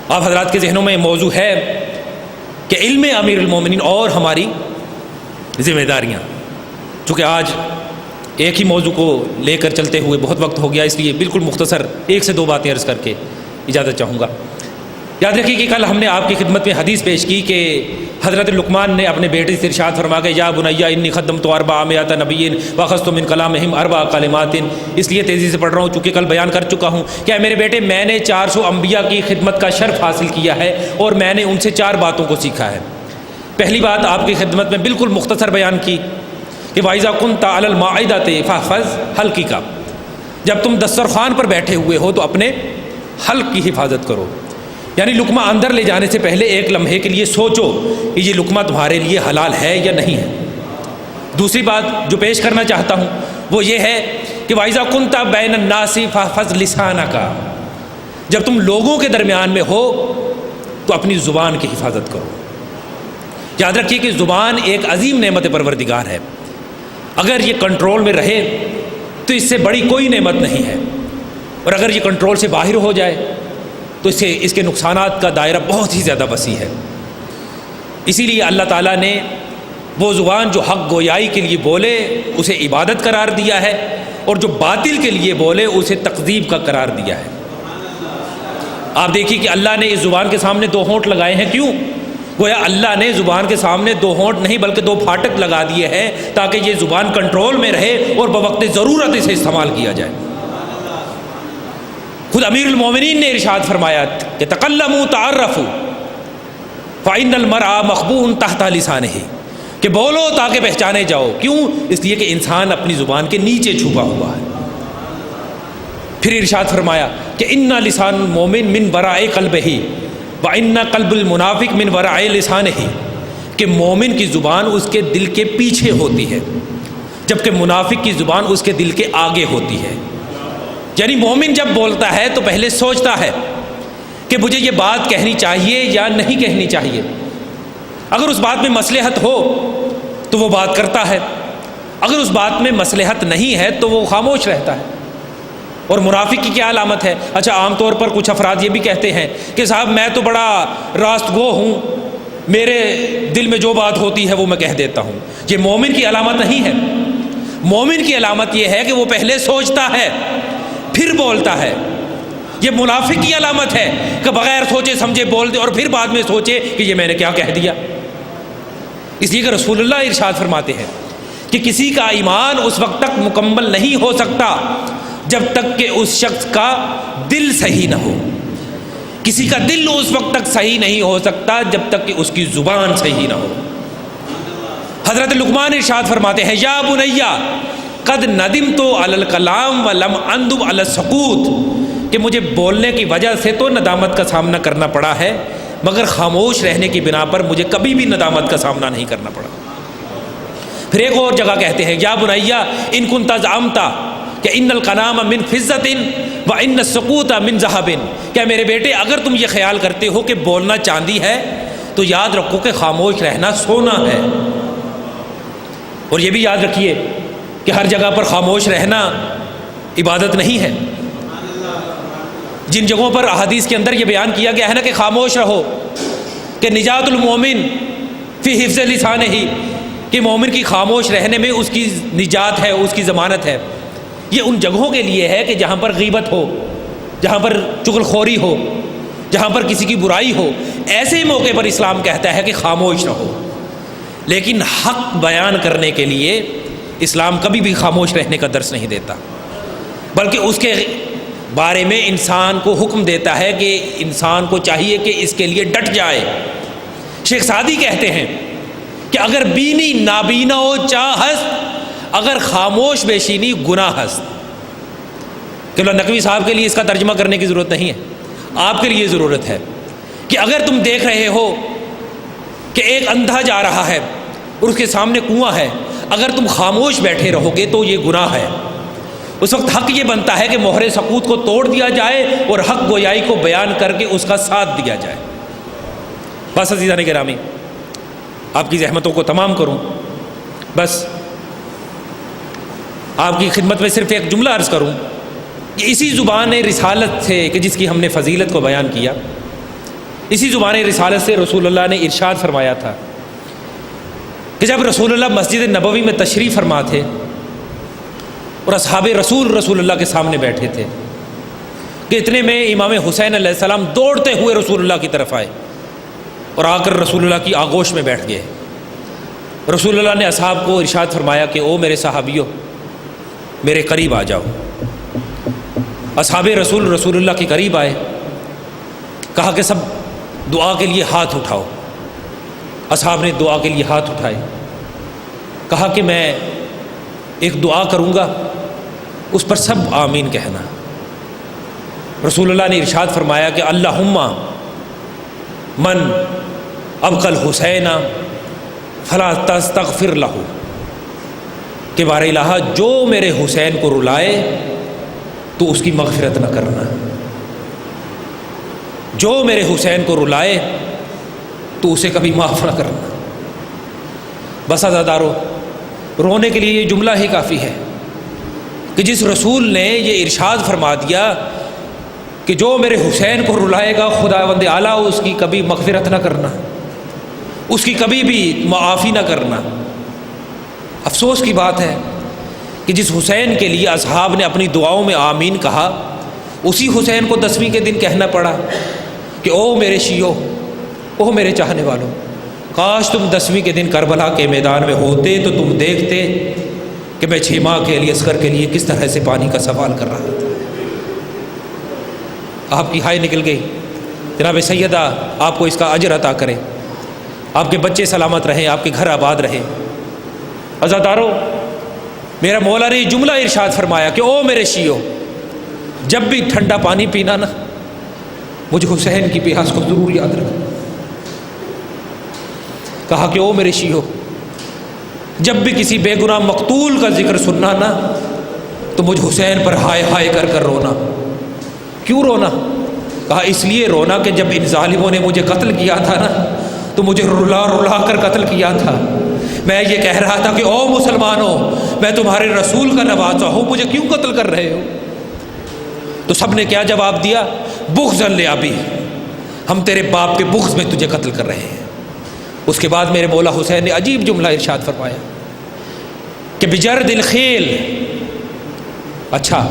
آپ حضرات کے ذہنوں میں موضوع ہے کہ علم امیر المومنین اور ہماری ذمہ داریاں، چونکہ آج ایک ہی موضوع کو لے کر چلتے ہوئے بہت وقت ہو گیا، اس لیے بالکل مختصر ایک سے دو باتیں عرض کر کے اجازت چاہوں گا۔ یاد رکھیے کہ کل ہم نے آپ کی خدمت میں حدیث پیش کی کہ حضرت لقمان نے اپنے بیٹے سے ارشاد فرما کے یا بنیا انی خدمت اربع مئات نبی واخذت من کلامہم اربع کلمات، اس لیے تیزی سے پڑھ رہا ہوں چونکہ کل بیان کر چکا ہوں کہ میرے بیٹے میں نے 400 انبیاء کی خدمت کا شرف حاصل کیا ہے اور میں نے ان سے 4 باتوں کو سیکھا ہے۔ پہلی بات آپ کی خدمت میں بالکل مختصر بیان کی کہ وَإِذَا كُنْتَ عَلَى الْمَائِدَةِ فَاحْفَظْ حَلْقِكَ، جب تم دسترخوان پر بیٹھے ہوئے ہو تو اپنے حلق کی حفاظت کرو، یعنی لقمہ اندر لے جانے سے پہلے ایک لمحے کے لیے سوچو کہ یہ لقمہ تمہارے لیے حلال ہے یا نہیں ہے۔ دوسری بات جو پیش کرنا چاہتا ہوں وہ یہ ہے کہ وَإِذَا كُنْتَ بَيْنَ النَّاسِ فَاحْفَظْ لِسَانَكَ، جب تم لوگوں کے درمیان میں ہو تو اپنی زبان کی حفاظت کرو۔ یاد رکھیے کہ زبان ایک عظیم نعمت پروردگار ہے، اگر یہ کنٹرول میں رہے تو اس سے بڑی کوئی نعمت نہیں ہے، اور اگر یہ کنٹرول سے باہر ہو جائے تو اس کے نقصانات کا دائرہ بہت ہی زیادہ وسیع ہے۔ اسی لیے اللہ تعالیٰ نے وہ زبان جو حق گویائی کے لیے بولے اسے عبادت قرار دیا ہے، اور جو باطل کے لیے بولے اسے تکذیب کا قرار دیا ہے۔ آپ دیکھیے کہ اللہ نے اس زبان کے سامنے 2 ہونٹ لگائے ہیں، کیوں؟ گویا اللہ نے زبان کے سامنے 2 ہونٹ نہیں بلکہ 2 پھاٹک لگا دیے ہیں تاکہ یہ زبان کنٹرول میں رہے اور بوقت ضرورت اسے استعمال کیا جائے۔ خود امیر المومنین نے ارشاد فرمایا کہ تکلموا تعرفوا فإن المرء مخبوء تحت لسانه، کہ بولو تاکہ پہچانے جاؤ۔ کیوں؟ اس لیے کہ انسان اپنی زبان کے نیچے چھپا ہوا ہے۔ پھر ارشاد فرمایا کہ ان لسان المومن من وراء قلبہ وَإِنَّ قَلْبُ الْمُنَافِقِ مِنْ وَرَاءِ لِسَانِهِ، کہ مومن کی زبان اس کے دل کے پیچھے ہوتی ہے جبکہ منافق کی زبان اس کے دل کے آگے ہوتی ہے۔ یعنی مومن جب بولتا ہے تو پہلے سوچتا ہے کہ مجھے یہ بات کہنی چاہیے یا نہیں کہنی چاہیے، اگر اس بات میں مصلحت ہو تو وہ بات کرتا ہے، اگر اس بات میں مصلحت نہیں ہے تو وہ خاموش رہتا ہے۔ اور منافق کی کیا علامت ہے؟ اچھا عام طور پر کچھ افراد یہ بھی کہتے ہیں کہ صاحب میں تو بڑا راست گو ہوں، میرے دل میں جو بات ہوتی ہے وہ میں کہہ دیتا ہوں۔ یہ مومن کی علامت نہیں ہے۔ مومن کی علامت یہ ہے کہ وہ پہلے سوچتا ہے پھر بولتا ہے۔ یہ منافق کی علامت ہے کہ بغیر سوچے سمجھے بول دے اور پھر بعد میں سوچے کہ یہ میں نے کیا کہہ دیا۔ اس لیے کہ رسول اللہ ارشاد فرماتے ہیں کہ کسی کا ایمان اس وقت تک مکمل نہیں ہو سکتا جب تک کہ اس شخص کا دل صحیح نہ ہو۔ کسی کا دل اس وقت تک صحیح نہیں ہو سکتا جب تک کہ اس کی زبان صحیح نہ ہو۔ حضرت لقمان ارشاد فرماتے ہیں یا بنیا قد ندمت علی الکلام ولم اندب علی السکوت، کہ مجھے بولنے کی وجہ سے تو ندامت کا سامنا کرنا پڑا ہے مگر خاموش رہنے کی بنا پر مجھے کبھی بھی ندامت کا سامنا نہیں کرنا پڑا۔ پھر ایک اور جگہ کہتے ہیں یا بنیا ان کنت زعمت کہ ان الکلام من فضۃ وان السکوت من ذہب، کیا میرے بیٹے اگر تم یہ خیال کرتے ہو کہ بولنا چاندی ہے تو یاد رکھو کہ خاموش رہنا سونا ہے۔ اور یہ بھی یاد رکھیے کہ ہر جگہ پر خاموش رہنا عبادت نہیں ہے۔ جن جگہوں پر احادیث کے اندر یہ بیان کیا گیا ہے نا کہ خاموش رہو، کہ نجات المومن فی حفظ لسانہ ہی، کہ مومن کی خاموش رہنے میں اس کی نجات ہے، اس کی ضمانت ہے، یہ ان جگہوں کے لیے ہے کہ جہاں پر غیبت ہو، جہاں پر چغل خوری ہو، جہاں پر کسی کی برائی ہو، ایسے موقع پر اسلام کہتا ہے کہ خاموش رہو۔ لیکن حق بیان کرنے کے لیے اسلام کبھی بھی خاموش رہنے کا درس نہیں دیتا، بلکہ اس کے بارے میں انسان کو حکم دیتا ہے کہ انسان کو چاہیے کہ اس کے لیے ڈٹ جائے۔ شیخ سعدی کہتے ہیں کہ اگر بینی نابینا ہو چاہ ہست، اگر خاموش بیشینی گناہ ہست۔ کہ نقوی صاحب کے لیے اس کا ترجمہ کرنے کی ضرورت نہیں ہے، آپ کے لیے ضرورت ہے کہ اگر تم دیکھ رہے ہو کہ ایک اندھا جا رہا ہے اور اس کے سامنے کنواں ہے، اگر تم خاموش بیٹھے رہو گے تو یہ گناہ ہے۔ اس وقت حق یہ بنتا ہے کہ مہر سکوت کو توڑ دیا جائے اور حق گویائی کو بیان کر کے اس کا ساتھ دیا جائے۔ بس عزیزان گرامی، آپ کی زحمتوں کو تمام کروں، بس آپ کی خدمت میں صرف ایک جملہ عرض کروں کہ اسی زبان رسالت سے، کہ جس کی ہم نے فضیلت کو بیان کیا، اسی زبان رسالت سے رسول اللہ نے ارشاد فرمایا تھا کہ جب رسول اللہ مسجد نبوی میں تشریف فرما تھے اور اصحاب رسول اللہ کے سامنے بیٹھے تھے کہ اتنے میں امام حسین علیہ السلام دوڑتے ہوئے رسول اللہ کی طرف آئے اور آ کر رسول اللہ کی آغوش میں بیٹھ گئے۔ رسول اللہ نے اصحاب کو ارشاد فرمایا کہ او میرے صحابیوں، میرے قریب آ جاؤ۔ اصحاب رسول اللہ کے قریب آئے، کہا کہ سب دعا کے لیے ہاتھ اٹھاؤ۔ اصحاب نے دعا کے لیے ہاتھ اٹھائے، کہا کہ میں ایک دعا کروں گا، اس پر سب آمین کہنا۔ رسول اللہ نے ارشاد فرمایا کہ اللہم من ابقى الحسین فلا تستغفر لہ، کہ بار الہ جو میرے حسین کو رلائے تو اس کی مغفرت نہ کرنا، جو میرے حسین کو رلائے تو اسے کبھی معاف نہ کرنا۔ بس عزادارو، رونے کے لیے یہ جملہ ہی کافی ہے کہ جس رسول نے یہ ارشاد فرما دیا کہ جو میرے حسین کو رلائے گا خداوند اعلیٰ اس کی کبھی مغفرت نہ کرنا، اس کی کبھی بھی معافی نہ کرنا۔ افسوس کی بات ہے کہ جس حسین کے لیے اصحاب نے اپنی دعاؤں میں آمین کہا، اسی حسین کو 10ویں کے دن کہنا پڑا کہ او میرے شیعو، او میرے چاہنے والوں، کاش تم 10ویں کے دن کربلا کے میدان میں ہوتے تو تم دیکھتے کہ میں 6 ماہ کے علی اصغر کے لیے کس طرح سے پانی کا سوال کر رہا تھا۔ آپ کی ہائے نکل گئی۔ جناب سیدہ آپ کو اس کا اجر عطا کرے، آپ کے بچے سلامت رہیں، آپ کے گھر آباد رہیں۔ عزادارو، میرا مولا نے یہ جملہ ارشاد فرمایا کہ او میرے شیعو، جب بھی ٹھنڈا پانی پینا نا، مجھے حسین کی پیاس کو ضرور یاد رکھنا۔ کہا کہ او میرے شیعو، جب بھی کسی بے گناہ مقتول کا ذکر سننا نا تو مجھ حسین پر ہائے ہائے کر کر رونا۔ کیوں رونا؟ کہا اس لیے رونا کہ جب ان ظالموں نے مجھے قتل کیا تھا نا تو مجھے رلا رلا کر قتل کیا تھا۔ میں یہ کہہ رہا تھا کہ او مسلمانوں، میں تمہارے رسول کا نوازا ہوں، مجھے کیوں قتل کر رہے ہو؟ تو سب نے کیا جواب دیا؟ بغضا لابی، ہم تیرے باپ کے بغض میں تجھے قتل کر رہے ہیں۔ اس کے بعد میرے مولا حسین نے عجیب جملہ ارشاد فرمایا کہ بجرد الخیل۔ اچھا،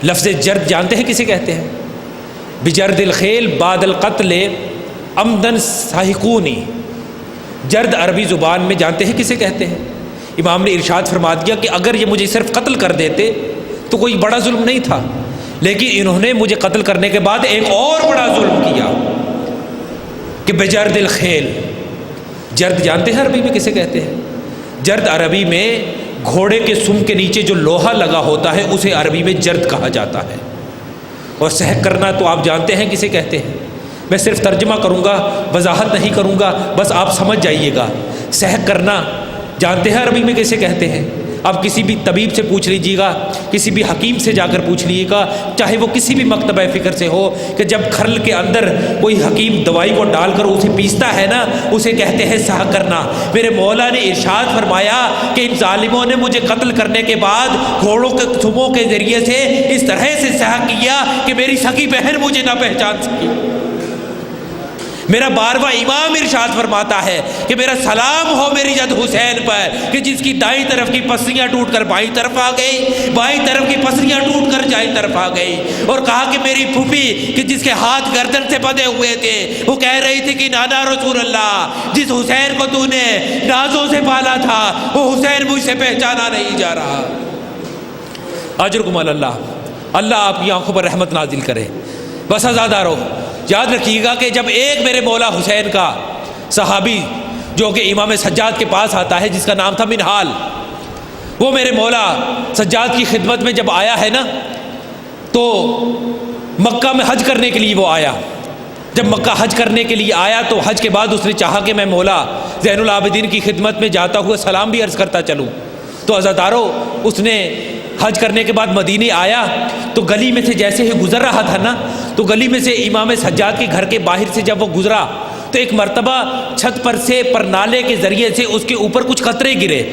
لفظ جرد جانتے ہیں کسے کہتے ہیں؟ بجرد الخیل بعد القتل عمدن ساحقونی۔ جرد عربی زبان میں جانتے ہیں کسے کہتے ہیں؟ امام نے ارشاد فرما دیا کہ اگر یہ مجھے صرف قتل کر دیتے تو کوئی بڑا ظلم نہیں تھا، لیکن انہوں نے مجھے قتل کرنے کے بعد ایک اور بڑا ظلم کیا کہ بجرد الخیل۔ جرد جانتے ہیں عربی میں کسے کہتے ہیں؟ جرد عربی میں گھوڑے کے سم کے نیچے جو لوہا لگا ہوتا ہے اسے عربی میں جرد کہا جاتا ہے۔ اور سحق کرنا تو آپ جانتے ہیں کسے کہتے ہیں؟ میں صرف ترجمہ کروں گا، وضاحت نہیں کروں گا، بس آپ سمجھ جائیے گا۔ سحق کرنا جانتے ہیں عربی میں کیسے کہتے ہیں؟ اب کسی بھی طبیب سے پوچھ لیجیے گا، کسی بھی حکیم سے جا کر پوچھ لیجیے گا، چاہے وہ کسی بھی مکتبہ فکر سے ہو، کہ جب کھرل کے اندر کوئی حکیم دوائی کو ڈال کر اسے پیستا ہے نا، اسے کہتے ہیں سح کرنا۔ میرے مولا نے ارشاد فرمایا کہ ان ظالموں نے مجھے قتل کرنے کے بعد گھوڑوں کے تھموں کے ذریعے سے اس طرح سے سح کیا کہ میری سکی بہن مجھے نہ پہچان سکی۔ میرا 12واں امام ارشاد فرماتا ہے کہ میرا سلام ہو میری جد حسین پر، کہ جس کی دائیں طرف کی پسلیاں ٹوٹ کر بائیں طرف آ گئی، بائیں طرف کی پسلیاں ٹوٹ کر دائیں طرف آ گئی، اور کہا کہ میری پھوپھی کہ جس کے ہاتھ گردن سے بندھے ہوئے تھے، وہ کہہ رہی تھی کہ نانا رسول اللہ، جس حسین کو تو نے نازوں سے پالا تھا وہ حسین مجھ سے پہچانا نہیں جا رہا۔ اجرکم اللہ، اللہ آپ کی آنکھوں پر رحمت نازل کرے۔ بس آزادارو، یاد رکھیے گا کہ جب ایک میرے مولا حسین کا صحابی جو کہ امام سجاد کے پاس آتا ہے، جس کا نام تھا منہال، وہ میرے مولا سجاد کی خدمت میں جب آیا ہے نا، تو مکہ میں حج کرنے کے لیے وہ آیا۔ جب مکہ حج کرنے کے لیے آیا تو حج کے بعد اس نے چاہا کہ میں مولا زین العابدین کی خدمت میں جاتا ہوا سلام بھی عرض کرتا چلوں۔ تو عزادارو، اس نے حج کرنے کے بعد مدینے آیا تو گلی میں سے جیسے ہی گزر رہا تھا نا، تو گلی میں سے امام سجاد کے گھر کے باہر سے جب وہ گزرا تو ایک مرتبہ چھت پر سے پرنالے کے ذریعے سے اس کے اوپر کچھ قطرے گرے۔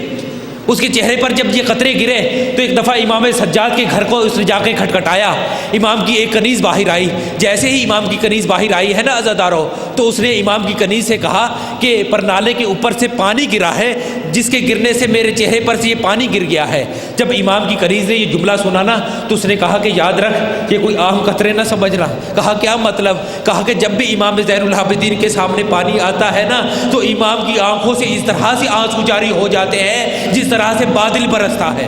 اس کے چہرے پر جب یہ قطرے گرے تو ایک دفعہ امام سجاد کے گھر کو اس نے جا کے کھٹکھٹایا، امام کی ایک کنیز باہر آئی۔ جیسے ہی امام کی کنیز باہر آئی ہے نا عزادارو، تو اس نے امام کی کنیز سے کہا کہ پرنالے کے اوپر سے پانی گرا ہے، جس کے گرنے سے میرے چہرے پر سے یہ پانی گر گیا ہے۔ جب امام کی کنیز نے یہ جملہ سنا نا تو اس نے کہا کہ یاد رکھ کہ کوئی عام قطرے نہ سمجھ رہا۔ کہا کیا مطلب؟ کہا کہ جب بھی امام زین العابدین کے سامنے پانی آتا ہے نا تو امام کی آنکھوں سے اس طرح سے آنسو جاری ہو جاتے ہیں جس طرح سے بادل برستا ہے۔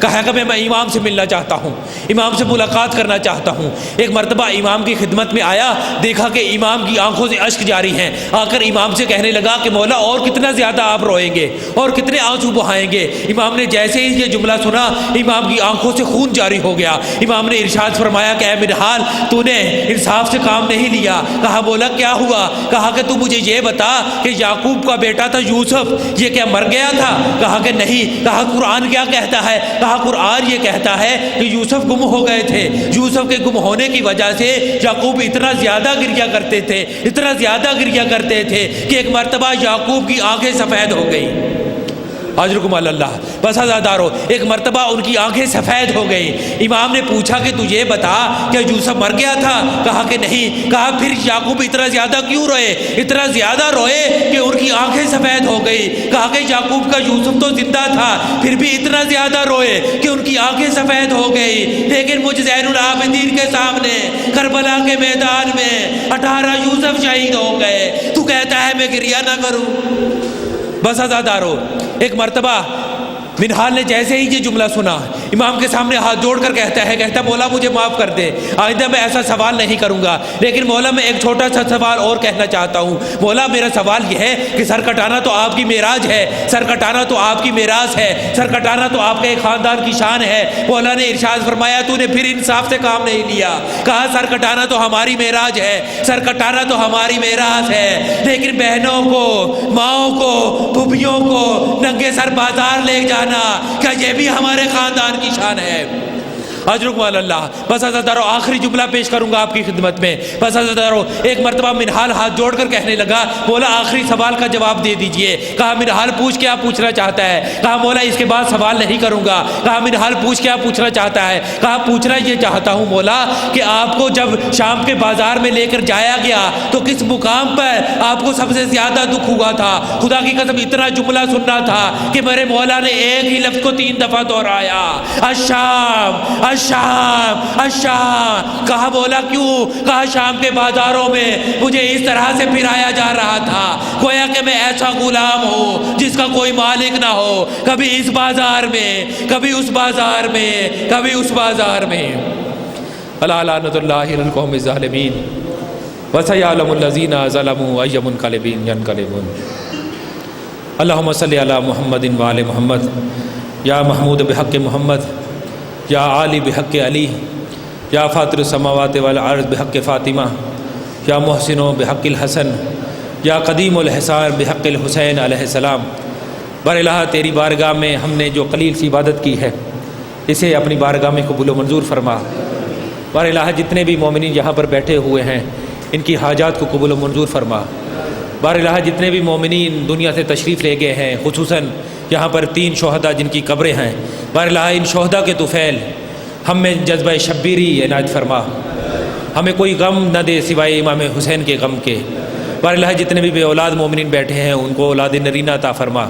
کہا کہ میں امام سے ملنا چاہتا ہوں، امام سے ملاقات کرنا چاہتا ہوں۔ ایک مرتبہ امام کی خدمت میں آیا، دیکھا کہ امام کی آنکھوں سے اشک جاری ہیں، آ کر امام سے کہنے لگا کہ مولا اور کتنا زیادہ آپ روئیں گے اور کتنے آنسو بہائیں گے۔ امام نے جیسے ہی یہ جملہ سنا امام کی آنکھوں سے خون جاری ہو گیا۔ امام نے ارشاد فرمایا کہ اے منہال، تو نے انصاف سے کام نہیں لیا۔ کہا مولا کیا ہوا؟ کہا کہ تو مجھے یہ بتا کہ یعقوب کا بیٹا تھا یوسف، یہ کیا مر گیا تھا؟ کہا کہ نہیں۔ کہا قرآن کیا کہتا ہے؟ کہا قرآن یہ کہتا ہے کہ یوسف گم ہو گئے تھے، یوسف کے گم ہونے کی وجہ سے یعقوب اتنا زیادہ گریا کرتے تھے، اتنا زیادہ گریا کرتے تھے کہ ایک مرتبہ یعقوب کی آنکھیں سفید ہو گئی۔ اجرکم اللہ، بس عزادارو، ایک مرتبہ ان کی آنکھیں سفید ہو گئی۔ امام نے پوچھا کہ تو یہ بتا کہ یوسف مر گیا تھا؟ کہا کہ نہیں۔ کہا پھر یعقوب اتنا زیادہ کیوں روئے؟ اتنا زیادہ روئے کہ ان کی آنکھیں سفید ہو گئی۔ کہا کہ یعقوب کا یوسف تو زندہ تھا، پھر بھی اتنا زیادہ روئے کہ ان کی آنکھیں سفید ہو گئی، لیکن مجھ زین العابدین کے سامنے کربلا کے میدان میں 18 یوسف شہید ہو گئے، تو کہتا ہے میں گریہ نہ کروں؟ بس عزادارو، ایک مرتبہ منہال نے جیسے ہی یہ جملہ سنا امام کے سامنے ہاتھ جوڑ کر کہتا مولا مجھے معاف کر دے، آئندہ میں ایسا سوال نہیں کروں گا، لیکن مولا میں ایک چھوٹا سا سوال اور کہنا چاہتا ہوں۔ مولا میرا سوال یہ ہے کہ سر کٹانا تو آپ کی معراج ہے، سر کٹانا تو آپ کی میراث ہے، سر کٹانا تو آپ کے ایک خاندان کی شان ہے۔ مولا نے ارشاد فرمایا تو نے پھر انصاف سے کام نہیں لیا۔ کہا سر کٹانا تو ہماری معراج ہے، سر کٹانا تو ہماری میراث ہے، لیکن بہنوں کو، ماؤں کو، پھوپھیوں کو ننگے سر بازار لے جانا کیا یہ بھی ہمارے خاندان کی شان ہے؟ اجرکم اللہ۔ بس عزادارو، آخری جملہ پیش کروں گا آپ کی خدمت میں۔ بس عزادارو، ایک مرتبہ منہال ہاتھ جوڑ کر کہنے لگا مولا آخری سوال کا جواب دے دیجئے۔ کہا منہال پوچھ کیا پوچھنا چاہتا ہے؟ کہا مولا اس کے بعد سوال نہیں کروں گا۔ کہا منہال پوچھ کیا پوچھنا چاہتا ہے؟ کہا پوچھنا یہ چاہتا ہوں مولا کہ آپ کو جب شام کے بازار میں لے کر جایا گیا تو کس مقام پر آپ کو سب سے زیادہ دکھ ہوا تھا؟ خدا کی قسم اتنا جملہ سننا تھا کہ میرے مولا نے ایک ہی لفظ کو 3 دفعہ دہرایا، الشام الشام الشام۔ کہا مولا کیوں؟ کہا شام کے بازاروں میں مجھے اس طرح سے پھرایا جا رہا تھا گویا کہ میں ایسا غلام ہوں جس کا کوئی مالک نہ ہو، کبھی اس بازار میں، کبھی اس بازار میں، کبھی اس بازار میں۔ الا لعنۃ اللہ علی القوم الظالمین وسیعلم الذین ظلموا ای منقلب ینقلبون۔ اللہم صلی علی محمد وآل محمد، یا محمود بحق محمد، یا عالی بحق علی، یا فاطر السماوات والارض بحق فاطمہ، یا محسن بحق الحسن، یا قدیم الحسان بحق الحسین علیہ السلام، بار الہ تیری بارگاہ میں ہم نے جو قلیل سی عبادت کی ہے اسے اپنی بارگاہ میں قبول و منظور فرما۔ بار الہ جتنے بھی مومنین یہاں پر بیٹھے ہوئے ہیں ان کی حاجات کو قبول و منظور فرما۔ بار الہ جتنے بھی مومنین دنیا سے تشریف لے گئے ہیں، خصوصاً یہاں پر 3 شہداء جن کی قبریں ہیں، بار الہ ان شہداء کے طفیل ہم میں جذبہ شبیری عنایت فرما، ہمیں کوئی غم نہ دے سوائے امام حسین کے غم کے۔ بار الہ جتنے بھی بے اولاد مومنین بیٹھے ہیں ان کو اولاد نرینہ عطا فرما،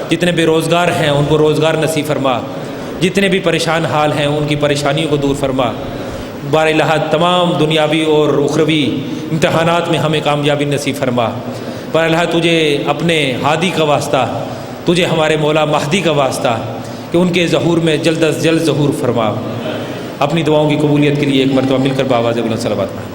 جتنے بے روزگار ہیں ان کو روزگار نصیب فرما، جتنے بھی پریشان حال ہیں ان کی پریشانیوں کو دور فرما۔ بار الہ تمام دنیاوی اور اخروی امتحانات میں ہمیں کامیابی نصیب فرما۔ بار الہ تجھے اپنے ہادی کا واسطہ، تجھے ہمارے مولا مہدی کا واسطہ کہ ان کے ظہور میں جلد از جلد ظہور فرما۔ اپنی دعاؤں کی قبولیت کے لیے ایک مرتبہ مل کر باواز بلند صلوات پڑھیں۔